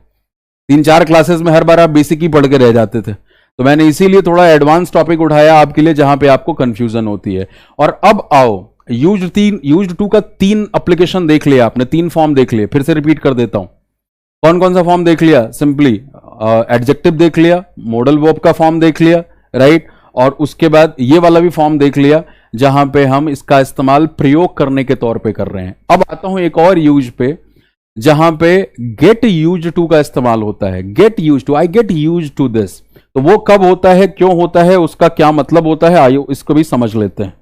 3-4 क्लासेस में हर बार आप बेसिक ही पढ़ के रह जाते थे, तो मैंने इसीलिए थोड़ा एडवांस टॉपिक उठाया आपके लिए जहां पे आपको कंफ्यूजन होती है। और अब आओ, यूज्ड टू का 3 एप्लीकेशन देख लिया आपने, 3 फॉर्म देख लिए। फिर से रिपीट कर देता हूं, कौन कौन सा फॉर्म देख लिया? सिंपली एडजेक्टिव देख लिया, मॉडल वर्ब का फॉर्म देख लिया, राइट, और उसके बाद ये वाला भी फॉर्म देख लिया जहां पे हम इसका इस्तेमाल प्रयोग करने के तौर पे कर रहे हैं। अब आता हूं एक और यूज पे, जहां पे गेट यूज टू का इस्तेमाल होता है। Get use to, I get use to this. तो वो कब होता है, क्यों होता है, उसका क्या मतलब होता है, आइए इसको भी समझ लेते हैं।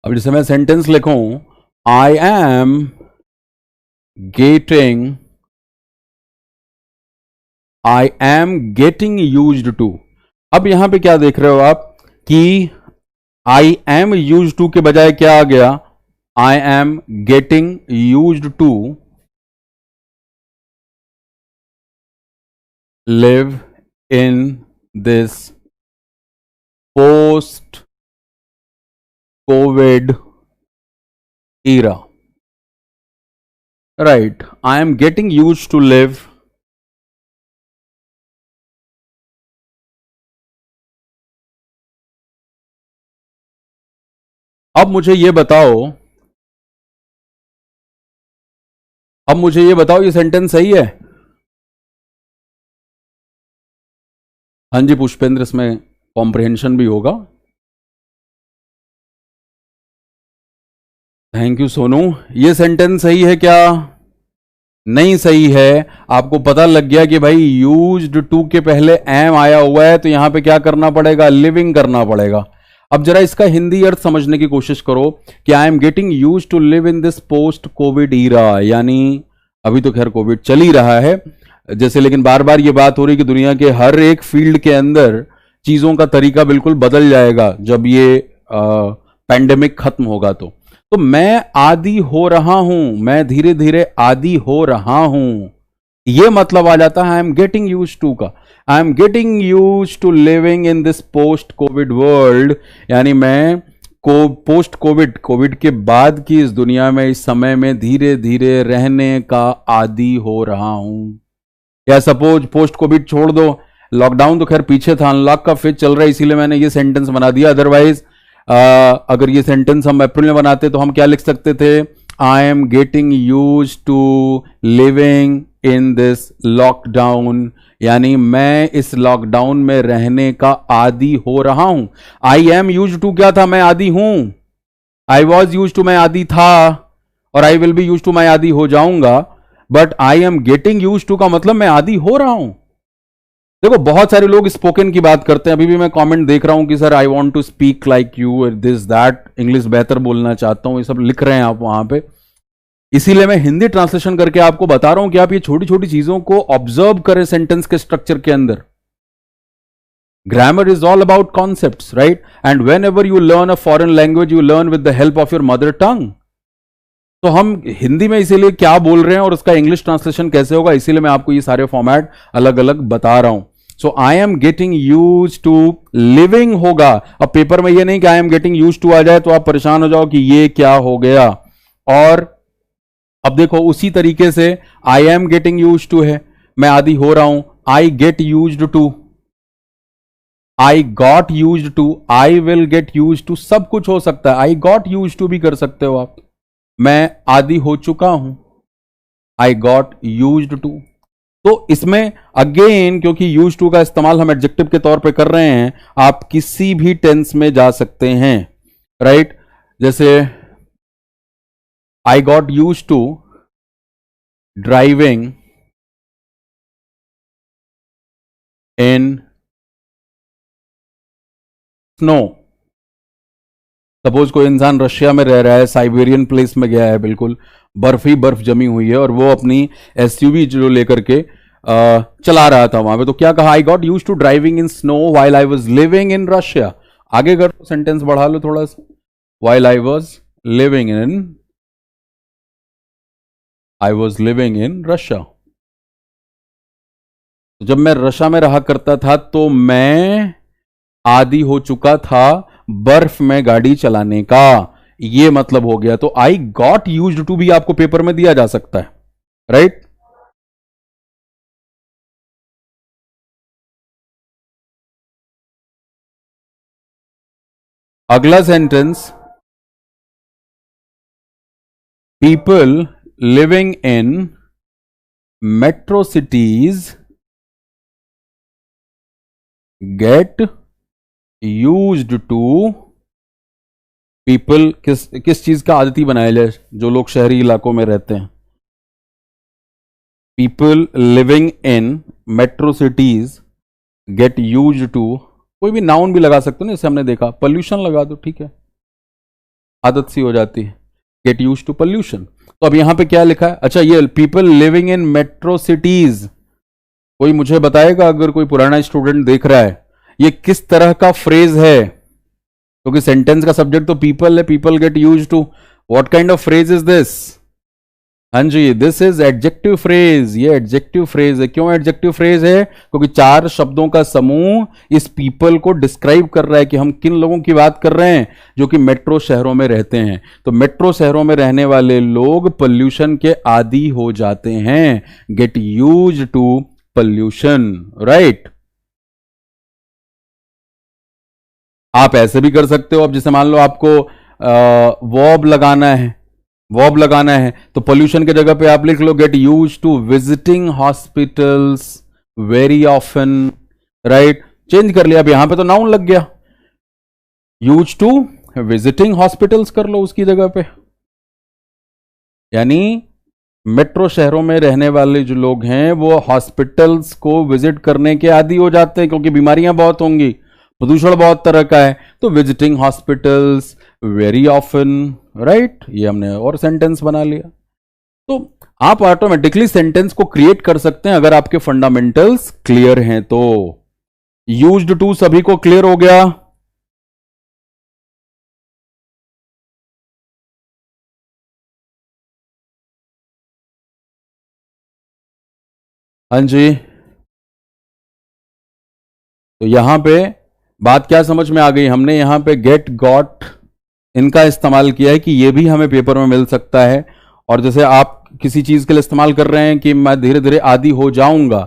अब जैसे मैं सेंटेंस लिखूं, I am getting, I am getting used to. अब यहां पे क्या देख रहे हो आप कि आई एम यूज टू के बजाय क्या आ गया, I am getting used to live in this post COVID era, right? I am getting used to live अब मुझे ये बताओ, ये सेंटेंस सही है? हाँ जी पुष्पेंद्र, इसमें कॉम्प्रिहेंशन भी होगा। Thank you Sonu. ये सेंटेंस सही है क्या? नहीं सही है। आपको पता लग गया कि भाई यूज्ड टू के पहले एम आया हुआ है, तो यहां पे क्या करना पड़ेगा, लिविंग करना पड़ेगा। अब जरा इसका हिंदी अर्थ समझने की कोशिश करो कि I am getting used to live in this post COVID era, यानी अभी तो खैर कोविड चल ही रहा है जैसे, लेकिन बार बार ये बात हो रही कि दुनिया के हर एक फील्ड के अंदर चीजों का तरीका बिल्कुल बदल जाएगा जब ये पैंडेमिक खत्म होगा। तो मैं आदी हो रहा हूं, मैं धीरे धीरे आदी हो रहा हूं, ये मतलब आ जाता है I am getting use to का। I am getting use to living in this post covid world, यानी मैं पोस्ट कोविड के बाद की इस दुनिया में, इस समय में धीरे धीरे रहने का आदी हो रहा हूं। या सपोज पोस्ट कोविड छोड़ दो, लॉकडाउन तो खैर पीछे था, अनलॉक का फेज चल रहा है, इसीलिए मैंने ये सेंटेंस बना दिया। अदरवाइज अगर ये सेंटेंस हम अप्रैल में बनाते तो हम क्या लिख सकते थे, I am getting use to living in this lockdown, यानी मैं इस लॉकडाउन में रहने का आदी हो रहा हूं। आई एम यूज टू क्या था, मैं आदी हूं। आई वॉज यूज टू मैं आदी था, और I will be use to मैं आदी हो जाऊंगा। But I am getting use to का मतलब मैं आदी हो रहा हूं। देखो बहुत सारे लोग स्पोकन की बात करते हैं, अभी भी मैं कमेंट देख रहा हूं कि sir I want to speak like you, this that, English बेहतर बोलना चाहता हूं, ये सब लिख रहे हैं आप वहां पे। इसीलिए मैं हिंदी ट्रांसलेशन करके आपको बता रहा हूं कि आप ये छोटी छोटी चीजों को ऑब्जर्व करें सेंटेंस के स्ट्रक्चर के अंदर। Grammar is all about concepts, right? And when ever you learn a foreign language, you learn with the help of your mother tongue. तो हम हिंदी में इसीलिए क्या बोल रहे हैं और उसका इंग्लिश ट्रांसलेशन कैसे होगा, इसीलिए मैं आपको ये सारे फॉर्मेट अलग अलग बता रहा हूं. So I am getting use to living होगा. अब पेपर में ये नहीं कि I am getting use to आ जाए तो आप परेशान हो जाओ कि ये क्या हो गया. और अब देखो उसी तरीके से I am getting use to है, मैं आदि हो रहा हूं. I get use to, I got use to, I will get use to, सब कुछ हो सकता है. आई गॉट यूज टू भी कर सकते हो आप. मैं आदि हो चुका हूं, आई गॉट यूज टू. तो इसमें अगेन क्योंकि यूज टू का इस्तेमाल हम एडजेक्टिव के तौर पे कर रहे हैं, आप किसी भी टेंस में जा सकते हैं. राइट जैसे I got use to driving in snow. Suppose कोई इंसान रशिया में रह रहा है, साइबेरियन प्लेस में गया है, बिल्कुल बर्फ ही बर्फ जमी हुई है और वो अपनी एसयूवी जो लेकर के चला रहा था वहां पे. तो क्या कहा, I got use to driving in snow while I was living in Russia. आगे कर सेंटेंस बढ़ा लो थोड़ा सा, while I was living in, I was living in Russia. जब मैं रशिया में रहा करता था तो मैं आदी हो चुका था बर्फ में गाड़ी चलाने का, ये मतलब हो गया. तो आई गॉट यूज्ड टू भी आपको पेपर में दिया जा सकता है. राइट अगला sentence, people living in metro cities get used to. People किस किस चीज का आदती बनाया जाए, जो लोग शहरी इलाकों में रहते हैं. People living in metro cities get used to, कोई भी नाउन भी लगा सकते हो ना, जैसे हमने देखा पॉल्यूशन लगा दो, ठीक है, आदत सी हो जाती है. Get use to pollution. तो अब यहां पे क्या लिखा है, अच्छा ये people living in metro cities, कोई मुझे बताएगा अगर कोई पुराना स्टूडेंट देख रहा है, ये किस तरह का फ्रेज है. क्योंकि सेंटेंस का सब्जेक्ट तो पीपल है, people get use to, what kind of phrase is this. हाँ जी, दिस इज एडजेक्टिव फ्रेज. ये एडजेक्टिव फ्रेज है. क्यों एडजेक्टिव फ्रेज है, क्योंकि चार शब्दों का समूह इस पीपल को डिस्क्राइब कर रहा है कि हम किन लोगों की बात कर रहे हैं, जो कि मेट्रो शहरों में रहते हैं. तो मेट्रो शहरों में रहने वाले लोग पोल्यूशन के आदी हो जाते हैं. Get use to pollution. Right आप ऐसे भी कर सकते हो. अब जैसे मान लो आपको वर्ब लगाना है, वर्ब लगाना है तो पोल्यूशन की जगह पे आप लिख लो get use to visiting hospitals very often. Right change कर लिया. अब यहां पे तो नाउन लग गया, यूज टू विजिटिंग हॉस्पिटल्स कर लो उसकी जगह पे. यानी मेट्रो शहरों में रहने वाले जो लोग हैं वो हॉस्पिटल्स को विजिट करने के आदी हो जाते हैं, क्योंकि बीमारियां बहुत होंगी, प्रदूषण बहुत तरह का है. तो visiting hospitals very often. Right ये हमने और सेंटेंस बना लिया. तो आप ऑटोमेटिकली सेंटेंस को क्रिएट कर सकते हैं अगर आपके फंडामेंटल्स क्लियर हैं तो. यूज्ड टू सभी को क्लियर हो गया. हाँ जी, तो यहां पे बात क्या समझ में आ गई, हमने यहां पे गेट गॉट इनका इस्तेमाल किया है कि ये भी हमें पेपर में मिल सकता है. और जैसे आप किसी चीज के लिए इस्तेमाल कर रहे हैं कि मैं धीरे धीरे आदी हो जाऊंगा,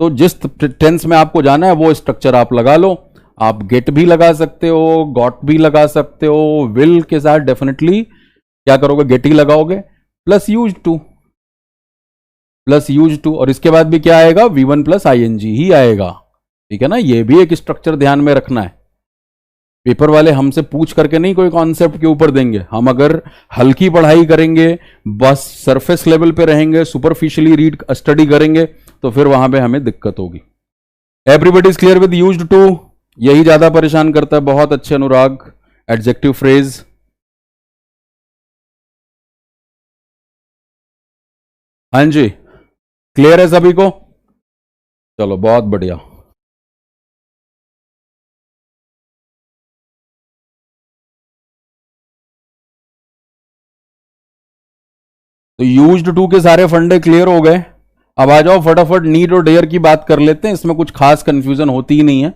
तो जिस टेंस में आपको जाना है वो स्ट्रक्चर आप लगा लो. आप गेट भी लगा सकते हो, गॉट भी लगा सकते हो, विल के साथ डेफिनेटली क्या करोगे, गेट ही लगाओगे, plus use to, plus use to, और इसके बाद भी क्या आएगा, V1 प्लस ING ही आएगा. ठीक है ना, ये भी एक स्ट्रक्चर ध्यान में रखना है. पेपर वाले हमसे पूछ करके नहीं कोई कॉन्सेप्ट के ऊपर देंगे. हम अगर हल्की पढ़ाई करेंगे, बस सरफेस लेवल पे रहेंगे, सुपरफिशियली रीड स्टडी करेंगे, तो फिर वहां पे हमें दिक्कत होगी. Everybody is clear with used to, यही ज्यादा परेशान करता है. बहुत अच्छे अनुराग, एडजेक्टिव फ्रेज. हाँ जी, क्लियर है सभी को, चलो बहुत बढ़िया. तो यूज्ड टू के सारे फंडे क्लियर हो गए। अब आ जाओ फटाफट नीड और डेयर की बात कर लेते हैं, इसमें कुछ खास कंफ्यूजन होती ही नहीं है।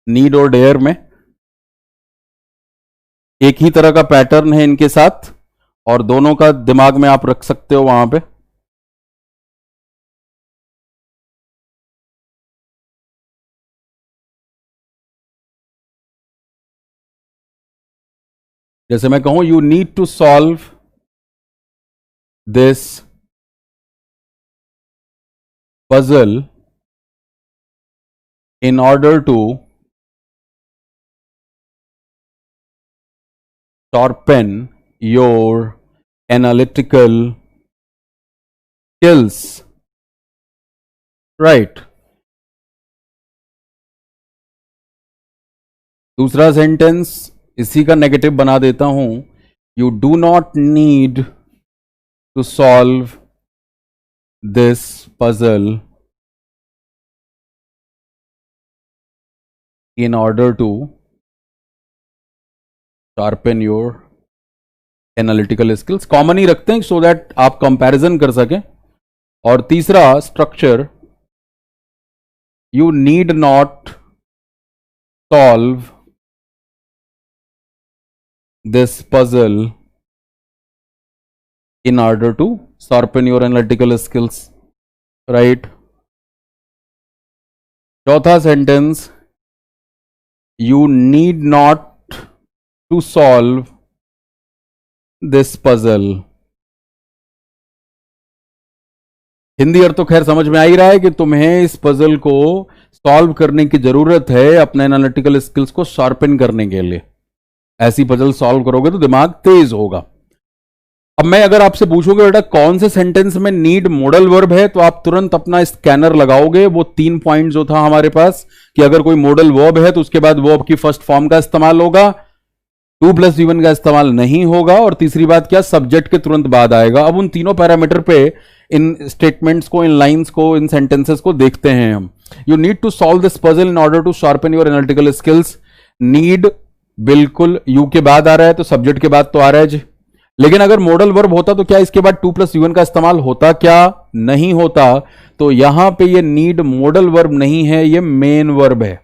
नीड और डेयर में एक ही तरह का पैटर्न है इनके साथ, और दोनों का दिमाग में आप रख सकते हो वहां पे। जैसे मैं कहूं you need to solve this puzzle in order to sharpen your analytical skills, right? दूसरा सेंटेंस इसी का नेगेटिव बना देता हूं, you do not need to solve this puzzle in order to sharpen your analytical skills। Common ही रखते हैं so that आप कंपैरिजन कर सकें। और तीसरा structure, you need not solve this puzzle in order to sharpen your analytical skills, right? चौथा sentence, you need not to solve this puzzle। Hindi अर्थ तो खैर समझ में आ ही रहा है कि तुम्हें इस पजल को सॉल्व करने की जरूरत है अपने एनालिटिकल स्किल्स को शार्पन करने के लिए। ऐसी पजल सॉल्व करोगे तो दिमाग तेज होगा। अब मैं अगर आपसे पूछूंगा बेटा कौन से सेंटेंस में नीड मॉडल वर्ब है, तो आप तुरंत अपना स्कैनर लगाओगे। वो 3 पॉइंट जो था हमारे पास कि अगर कोई मॉडल वर्ब है तो उसके बाद वर्ब की फर्स्ट फॉर्म का इस्तेमाल होगा, 2+V1 का इस्तेमाल नहीं होगा, और तीसरी बात क्या, सब्जेक्ट के तुरंत बाद आएगा। अब उन तीनों पैरामीटर पे इन स्टेटमेंट्स को, इन लाइंस को, इन सेंटेंसेस को देखते हैं हम। You need to solve this puzzle in order to sharpen your analytical skills. Need बिल्कुल यू के बाद आ रहा है तो सब्जेक्ट के बाद तो आ रहा है जी। लेकिन अगर मॉडल वर्ब होता तो क्या इसके बाद 2+V1 का इस्तेमाल होता? क्या नहीं होता। तो यहां पे ये नीड मॉडल वर्ब नहीं है, ये मेन वर्ब है।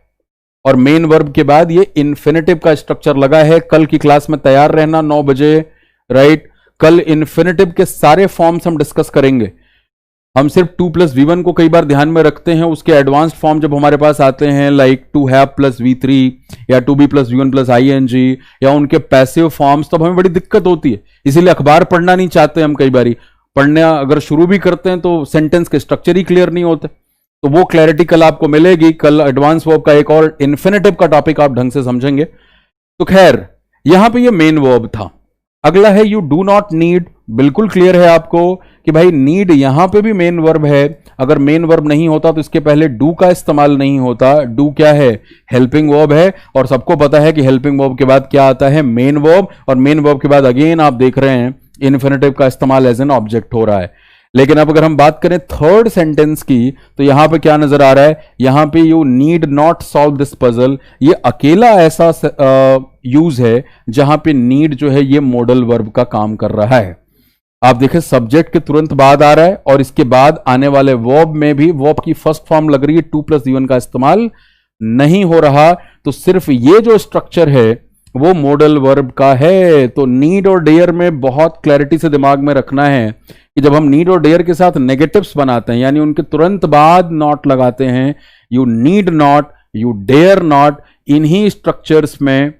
और मेन वर्ब के बाद ये इन्फिनेटिव का स्ट्रक्चर लगा है। कल की क्लास में तैयार रहना 9 बजे, राइट। कल इन्फिनेटिव के सारे फॉर्म्स हम डिस्कस करेंगे। हम सिर्फ 2+V1 को कई बार ध्यान में रखते हैं, उसके एडवांस्ड फॉर्म जब हमारे पास आते हैं like to have plus V3 या to be plus V1 plus ING या उनके पैसिव फॉर्म्स, तब हमें बड़ी दिक्कत होती है। इसीलिए अखबार पढ़ना नहीं चाहते हम। कई बारी पढ़ने अगर शुरू भी करते हैं तो सेंटेंस के स्ट्रक्चर ही क्लियर नहीं होते। तो वो क्लैरिटी कल आपको मिलेगी। कल एडवांस वर्ब का एक और इन्फिनेटिव का टॉपिक आप ढंग से समझेंगे। तो खैर यहां पे ये मेन वर्ब था। अगला है यू डू नॉट नीड। बिल्कुल क्लियर है आपको कि भाई नीड यहां पे भी मेन वर्ब है। अगर मेन वर्ब नहीं होता तो इसके पहले डू का इस्तेमाल नहीं होता। डू क्या है? हेल्पिंग वर्ब है। और सबको पता है कि हेल्पिंग वर्ब के बाद क्या आता है? Main verb. और मेन वर्ब के बाद अगेन आप देख रहे हैं इन्फिनेटिव का इस्तेमाल एज एन ऑब्जेक्ट हो रहा है। लेकिन अब अगर हम बात करें थर्ड सेंटेंस की, तो यहां पे क्या नजर आ रहा है? यहां पे you need not solve this puzzle, ये अकेला ऐसा यूज है जहां पे नीड जो है ये मॉडल वर्ब का काम कर रहा है। आप देखें सब्जेक्ट के तुरंत बाद आ रहा है और इसके बाद आने वाले वर्ब में भी वर्ब की फर्स्ट फॉर्म लग रही है, 2+V1 का इस्तेमाल नहीं हो रहा। तो सिर्फ ये जो स्ट्रक्चर है वो मॉडल वर्ब का है। तो नीड और डेयर में बहुत क्लैरिटी से दिमाग में रखना है कि जब हम नीड और डेयर के साथ नेगेटिव्स बनाते हैं, यानी उनके तुरंत बाद नॉट लगाते हैं, you need not, you dare not, इन्हीं स्ट्रक्चर्स में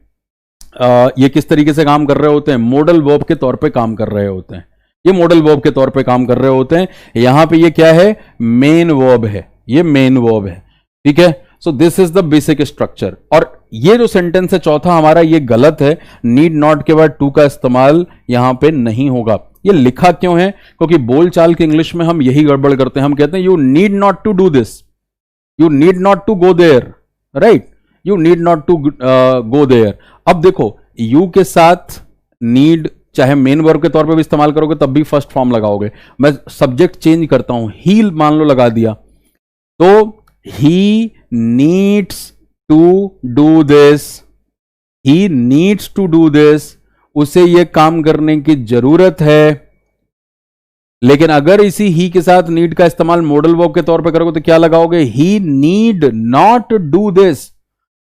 ये किस तरीके से काम कर रहे होते हैं? मॉडल वर्ब के तौर पे काम कर रहे होते हैं। ये मॉडल वर्ब के तौर पे काम कर रहे होते हैं। यहां पे ये क्या है? मेन वर्ब है। ये मेन वर्ब है, ठीक है। सो this is the basic structure. और ये जो सेंटेंस है चौथा हमारा, ये गलत है। नीड नॉट के बाद टू का इस्तेमाल यहां पे नहीं होगा। ये लिखा क्यों है? क्योंकि बोलचाल के इंग्लिश में हम यही गड़बड़ करते हैं। हम कहते हैं you need not to do this, you need not to go there, right. You need not to go there. अब देखो यू के साथ नीड चाहे मेन वर्ब के तौर पे भी इस्तेमाल करोगे तब भी फर्स्ट फॉर्म लगाओगे। मैं सब्जेक्ट चेंज करता हूं, ही मान लो लगा दिया, तो he needs to do this, he needs to do this, उसे यह काम करने की जरूरत है। लेकिन अगर इसी ही के साथ नीड का इस्तेमाल मॉडल वर्ब के तौर पे करोगे तो क्या लगाओगे? ही नीड नॉट डू दिस।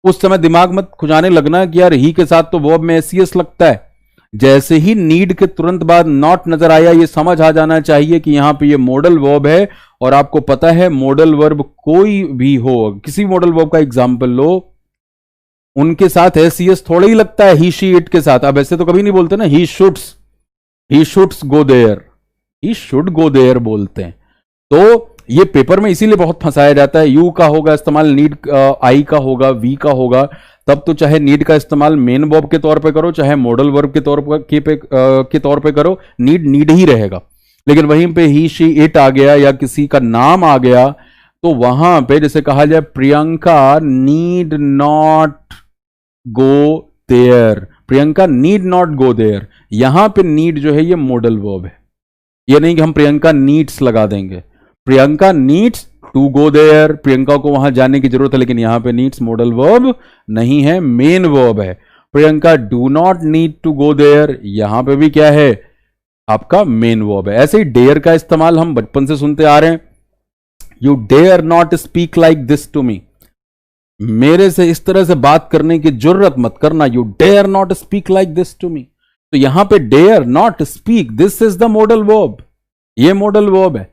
उस समय दिमाग मत खुजाने लगना कि यार ही के साथ तो वर्ब में एसीएस लगता है। जैसे ही नीड के तुरंत बाद नॉट नजर आया, ये समझ आ जाना चाहिए कि यहां पे ये मॉडल वर्ब है। और आपको पता है मॉडल वर्ब कोई भी हो, किसी मॉडल वर्ब का एग्जांपल लो, उनके साथ एसीएस थोड़ा ही लगता है ही शी इट के साथ। अब ऐसे तो कभी नहीं बोलते ना he shoulds go there, he should go there बोलते हैं। तो ये पेपर में इसीलिए बहुत फंसाया जाता है। यू का होगा इस्तेमाल नीड, आई का होगा, वी का होगा, तब तो चाहे नीड का इस्तेमाल मेन वर्ब के तौर पे करो, चाहे मॉडल वर्ब के तौर पे करो, नीड ही रहेगा। लेकिन वहीं पे ही शी इट आ गया या किसी का नाम आ गया, तो वहां पे जैसे कहा जाए Priyanka need not go there, Priyanka need not go there, यहां पे नीड जो है ये मॉडल वर्ब है। ये नहीं कि हम प्रियंका नीड्स लगा देंगे। Priyanka needs to go there, Priyanka को वहां जाने की जरूरत है, लेकिन यहां पे नीड्स मॉडल वर्ब नहीं है, मेन वर्ब है। Priyanka do not need to go there, यहां पे भी क्या है? आपका मेन वर्ब है। ऐसे ही डेयर का इस्तेमाल हम बचपन से सुनते आ रहे हैं। You dare not speak like this to me, मेरे से इस तरह से बात करने की जरूरत मत करना। You dare not speak like this to me. तो यहां पे dare not speak, this is the modal verb, ये मॉडल वर्ब है।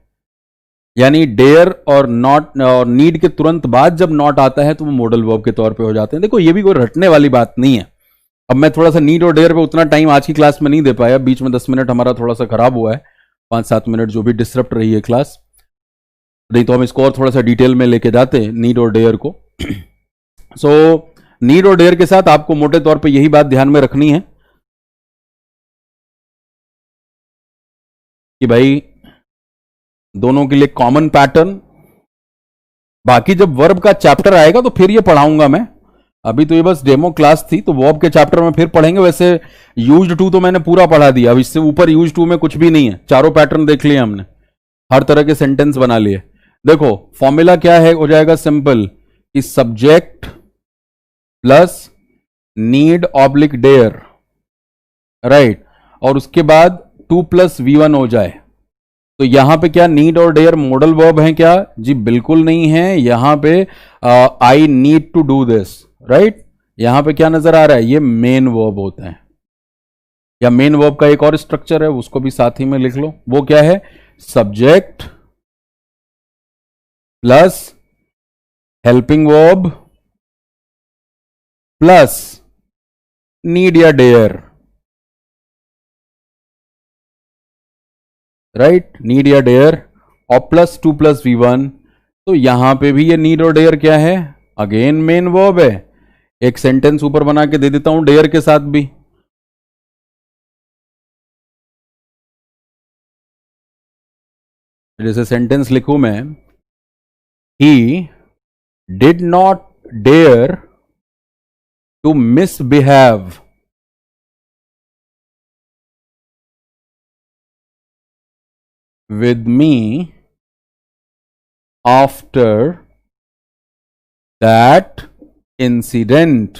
यानी डेयर और नॉट और नीड के तुरंत बाद जब नॉट आता है तो वो मॉडल वर्ब के तौर पे हो जाते हैं। देखो ये भी कोई रटने वाली बात नहीं है। अब मैं थोड़ा सा नीड और डेयर पे उतना टाइम आज की क्लास में नहीं दे पाया, बीच में 10 मिनट हमारा थोड़ा सा खराब हुआ है, 5-7 मिनट जो भी डिस्टर्ब रही है क्लास, नहीं तो हम इसको और थोड़ा सा डिटेल में लेके जाते हैं नीड और डेयर को। सो नीड और डेयर के साथ आपको मोटे तौर पे यही बात ध्यान में रखनी है कि भाई दोनों के लिए कॉमन पैटर्न। बाकी जब वर्ब का चैप्टर आएगा तो फिर ये पढ़ाऊंगा मैं, अभी तो ये बस डेमो क्लास थी, तो वर्ब के चैप्टर में फिर पढ़ेंगे। वैसे यूज्ड टू तो मैंने पूरा पढ़ा दिया, अब इससे ऊपर यूज्ड टू में कुछ भी नहीं है, चारों पैटर्न देख लिए हमने, हर तरह के सेंटेंस बना लिए। देखो फॉर्मूला क्या है, हो जाएगा सिंपल कि subject plus need oblique dare, right, और उसके बाद 2+V1 हो जाए। तो यहां पे क्या नीड और डेयर मॉडल वर्ब है क्या? जी बिल्कुल नहीं है। यहां पे I need to do this, right, यहां पे क्या नजर आ रहा है? ये मेन वर्ब होते हैं, या मेन वर्ब का एक और स्ट्रक्चर है उसको भी साथ ही में लिख लो। वो क्या है? Subject plus helping verb plus need या डेयर, राइट, नीड या डेयर, और प्लस 2+V1। तो यहां पे भी ये नीड और डेयर क्या है? अगेन मेन वर्ब है। एक सेंटेंस ऊपर बना के दे देता हूं डेयर के साथ भी। जैसे सेंटेंस लिखूं मैं, he did not dare to misbehave with me after that incident।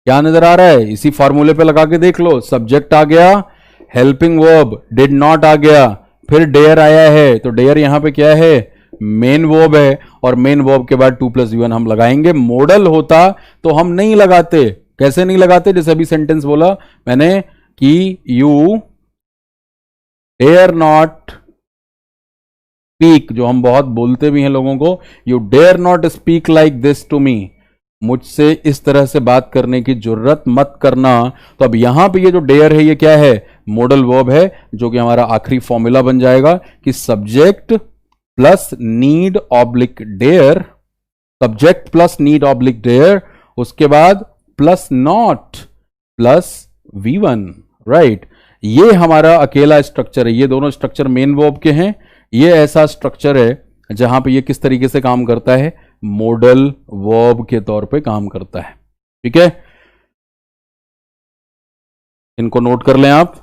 क्या नजर आ रहा है? इसी फॉर्मूले पे लगा के देख लो। सब्जेक्ट आ गया, हेल्पिंग वर्ब डिड नॉट आ गया, फिर डेयर आया है, तो डेयर यहां पे क्या है? मेन वर्ब है, और मेन वर्ब के बाद 2+V1 हम लगाएंगे। मॉडल होता तो हम नहीं लगाते। कैसे नहीं लगाते? जैसे अभी सेंटेंस बोला मैंने कि यू डेयर नॉट स्पीक, जो हम बहुत बोलते भी हैं लोगों को, you dare not speak like this to me, मुझसे इस तरह से बात करने की जरूरत मत करना। तो अब यहां पे ये जो डेयर है ये क्या है? मॉडल वर्ब है, जो कि हमारा आखिरी फॉर्मूला बन जाएगा कि subject plus need oblique dare, subject plus need oblique dare, उसके बाद plus not plus V1, right. ये हमारा अकेला स्ट्रक्चर है, ये दोनों स्ट्रक्चर मेन वर्ब के हैं। ये ऐसा स्ट्रक्चर है जहां पे ये किस तरीके से काम करता है? मॉडल वर्ब के तौर पे काम करता है। ठीक है, इनको नोट कर लें आप।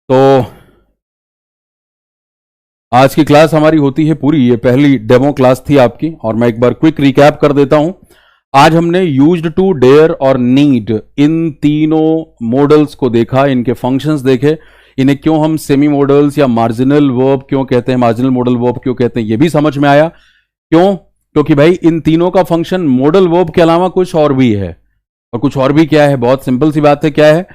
तो आज की क्लास हमारी होती है पूरी, ये पहली डेमो क्लास थी आपकी, और मैं एक बार क्विक रिकैप कर देता हूं। आज हमने यूज्ड टू, डेयर और नीड इन तीनों मॉडल्स को देखा, इनके फंक्शंस देखे, इन्हें क्यों हम सेमी मॉडल्स या मार्जिनल वर्ब क्यों कहते हैं, मार्जिनल मॉडल वर्ब क्यों कहते हैं, ये भी समझ में आया। क्यों? क्योंकि भाई इन तीनों का फंक्शन मॉडल वर्ब के अलावा कुछ और भी है। और कुछ और भी क्या है? बहुत सिंपल सी बात है, क्या है?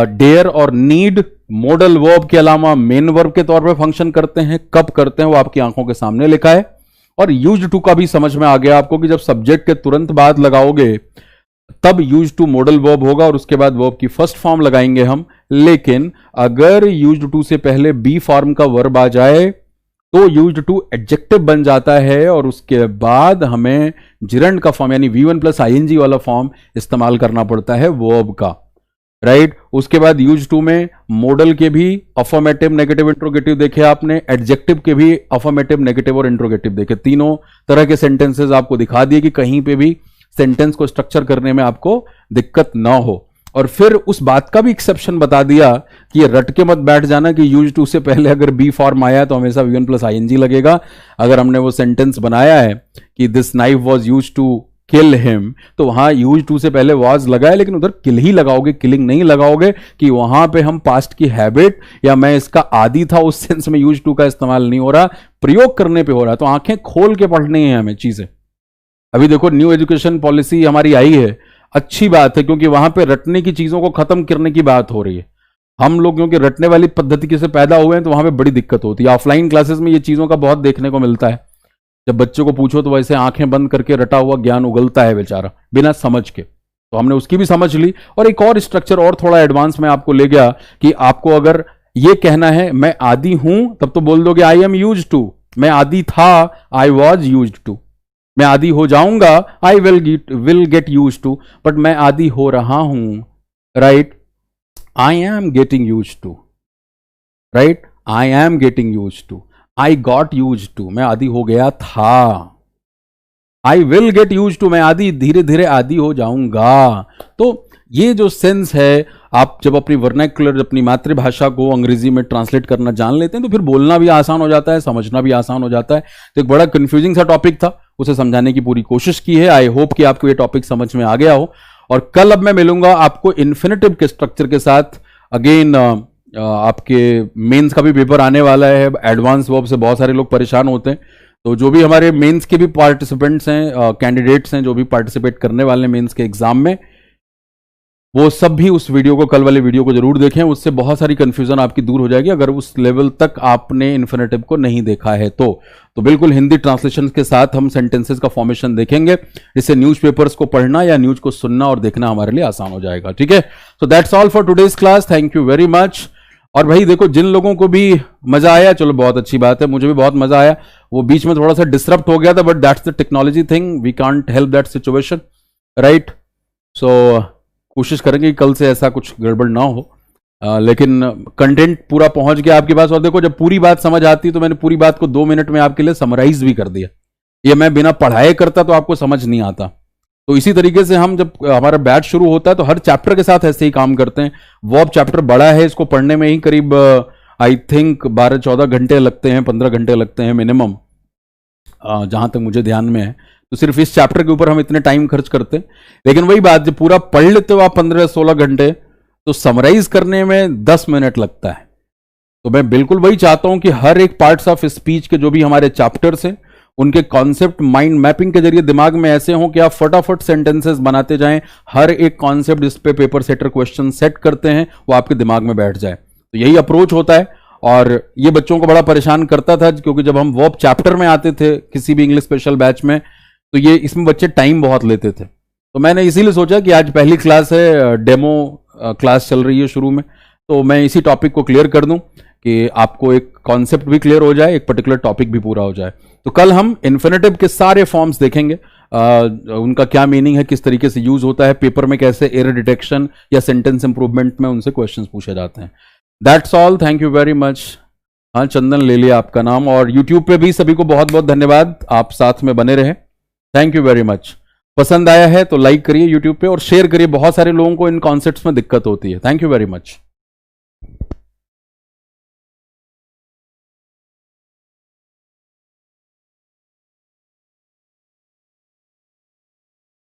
डेयर और नीड मॉडल वर्ब के अलावा मेन वर्ब के तौर पे फंक्शन करते हैं। कब करते हैं वो आपकी आंखों के सामने लिखा है। और यूज्ड टू का भी समझ में आ गया आपको कि जब सब्जेक्ट के तुरंत बाद लगाओगे तब यूज्ड टू मॉडल वर्ब होगा और उसके बाद वर्ब की फर्स्ट फॉर्म लगाएंगे हम। लेकिन अगर यूज्ड टू से पहले बी फॉर्म का वर्ब आ जाए तो यूज्ड टू एडजेक्टिव बन जाता है और उसके बाद हमें जिरंड का फॉर्म यानी V1 प्लस ING वाला फॉर्म इस्तेमाल करना पड़ता है वर्ब का, राइट। उसके बाद यूज टू में मॉडल के भी अफर्मेटिव, नेगेटिव, इंट्रोगेटिव देखे आपने, एडजेक्टिव के भी अफर्मेटिव, नेगेटिव और इंट्रोगेटिव देखे। तीनों तरह के सेंटेंसेस आपको दिखा दिए कि कहीं पे भी सेंटेंस को स्ट्रक्चर करने में आपको दिक्कत ना हो। और फिर उस बात का भी एक्सेप्शन बता दिया कि ये रट के मत बैठ जाना कि यूज टू से पहले अगर बी फॉर्म आया तो हमेशा V1 प्लस ING लगेगा। अगर हमने वो सेंटेंस बनाया है कि this knife was use to kill him, तो वहां यूज टू से पहले वॉज लगाए, लेकिन उधर किल ही लगाओगे, किलिंग नहीं लगाओगे कि वहां पे हम पास्ट की हैबिट या मैं इसका आदी था उस सेंस में यूज टू का इस्तेमाल नहीं हो रहा, प्रयोग करने पे हो रहा। तो आंखें खोल के पढ़नी है हमें चीजें। अभी देखो न्यू एजुकेशन पॉलिसी हमारी आई है, अच्छी बात है, क्योंकि वहां पे रटने की चीजों को खत्म करने की बात हो रही है। हम लोग क्योंकि रटने वाली पद्धति से पैदा हुए हैं तो वहां पे बड़ी दिक्कत होती है। ऑफलाइन क्लासेस में ये चीजों का बहुत देखने को मिलता है। जब बच्चों को पूछो तो वैसे आंखें बंद करके रटा हुआ ज्ञान उगलता है बेचारा बिना समझ के। तो हमने उसकी भी समझ ली और एक और स्ट्रक्चर और थोड़ा एडवांस में आपको ले गया कि आपको अगर ये कहना है मैं आदी हूं तब तो बोल दोगे आई एम यूज्ड टू। मैं आदी था, आई वॉज यूज्ड टू। मैं आदी हो जाऊंगा, I will get used to. But मैं आदी हो रहा हूं, right, I am getting used to, right, I am getting used to. I got use to, मैं आदी हो गया था। I will get use to, मैं आदी धीरे धीरे आदी हो जाऊंगा। तो ये जो सेंस है, आप जब अपनी वर्नाक्युलर, अपनी मातृभाषा को अंग्रेजी में ट्रांसलेट करना जान लेते हैं तो फिर बोलना भी आसान हो जाता है, समझना भी आसान हो जाता है। तो एक बड़ा कंफ्यूजिंग सा टॉपिक था, उसे समझाने की पूरी कोशिश की है। आई होप कि आपको ये टॉपिक समझ में आ गया हो। और कल अब मैं मिलूंगा आपको इन्फिनेटिव के स्ट्रक्चर के साथ। अगेन आपके मेंस का भी पेपर आने वाला है। एडवांस वर्ब से बहुत सारे लोग परेशान होते हैं, तो जो भी हमारे मेंस के भी पार्टिसिपेंट्स हैं, कैंडिडेट्स हैं जो भी पार्टिसिपेट करने वाले हैं मेंस के एग्जाम में, वो सब भी उस वीडियो को, कल वाले वीडियो को जरूर देखें। उससे बहुत सारी कंफ्यूजन आपकी दूर हो जाएगी अगर उस लेवल तक आपने इन्फिनेटिव को नहीं देखा है तो बिल्कुल हिंदी ट्रांसलेशन के साथ हम सेंटेंसेस का फॉर्मेशन देखेंगे, जिससे न्यूज़पेपर्स को पढ़ना या न्यूज को सुनना और देखना हमारे लिए आसान हो जाएगा। ठीक है, so that's all for today's class. Thank you very much. और भाई देखो, जिन लोगों को भी मजा आया, चलो बहुत अच्छी बात है, मुझे भी बहुत मजा आया। वो बीच में थोड़ा सा डिस्टर्ब हो गया था, but that's the technology thing, we can't help that situation, right. So कोशिश करेंगे कि कल से ऐसा कुछ गड़बड़ ना हो, लेकिन कंटेंट पूरा पहुंच गया आपके पास। और देखो, जब पूरी बात समझ आती तो मैंने पूरी बात को 2 मिनट में आपके लिए समराइज भी कर दिया। ये मैं बिना पढ़ाए करता तो आपको समझ नहीं आता। तो इसी तरीके से हम, जब हमारा बैच शुरू होता है तो हर चैप्टर के साथ ऐसे ही काम करते हैं। वर्ब चैप्टर बड़ा है, इसको पढ़ने में ही करीब आई थिंक 12-14 घंटे लगते हैं, 15 घंटे लगते हैं मिनिमम, जहां तक मुझे ध्यान में है। तो सिर्फ इस चैप्टर के ऊपर हम इतने टाइम खर्च करते हैं। लेकिन वही बात, जब पूरा पढ़ लेते हो आप 15-16 घंटे, तो समराइज करने में 10 मिनट लगता है। तो मैं बिल्कुल वही चाहता हूं कि हर एक पार्ट्स ऑफ स्पीच के जो भी हमारे चैप्टर्स हैं, उनके कॉन्सेप्ट माइंड मैपिंग के जरिए दिमाग में ऐसे हों कि आप फटाफट सेंटेंसेस बनाते जाएं। हर एक कॉन्सेप्ट जिस पे पेपर सेटर क्वेश्चन सेट करते हैं वो आपके दिमाग में बैठ जाए। तो यही अप्रोच होता है। और ये बच्चों को बड़ा परेशान करता था, क्योंकि जब हम वर्ब चैप्टर में आते थे किसी भी इंग्लिश स्पेशल बैच में, तो ये इसमें बच्चे टाइम बहुत लेते थे। तो मैंने इसीलिए सोचा कि आज पहली क्लास है, डेमो क्लास चल रही है शुरू में, तो मैं इसी टॉपिक को क्लियर कर दूं कि आपको एक कॉन्सेप्ट भी क्लियर हो जाए, एक पर्टिकुलर टॉपिक भी पूरा हो जाए। तो कल हम इन्फिनेटिव के सारे फॉर्म्स देखेंगे, उनका क्या मीनिंग है, किस तरीके से यूज होता है, पेपर में कैसे एरर डिटेक्शन या सेंटेंस इंप्रूवमेंट में उनसे क्वेश्चंस पूछे जाते हैं। That's all, thank you very much. हाँ, चंदन ले लिया आपका नाम। और यूट्यूब पे भी सभी को बहुत बहुत धन्यवाद, आप साथ में बने रहे। Thank you very much. पसंद आया है तो लाइक करिए यूट्यूब पे और शेयर करिए, बहुत सारे लोगों को इन कॉन्सेप्ट्स में दिक्कत होती है। Thank you very much.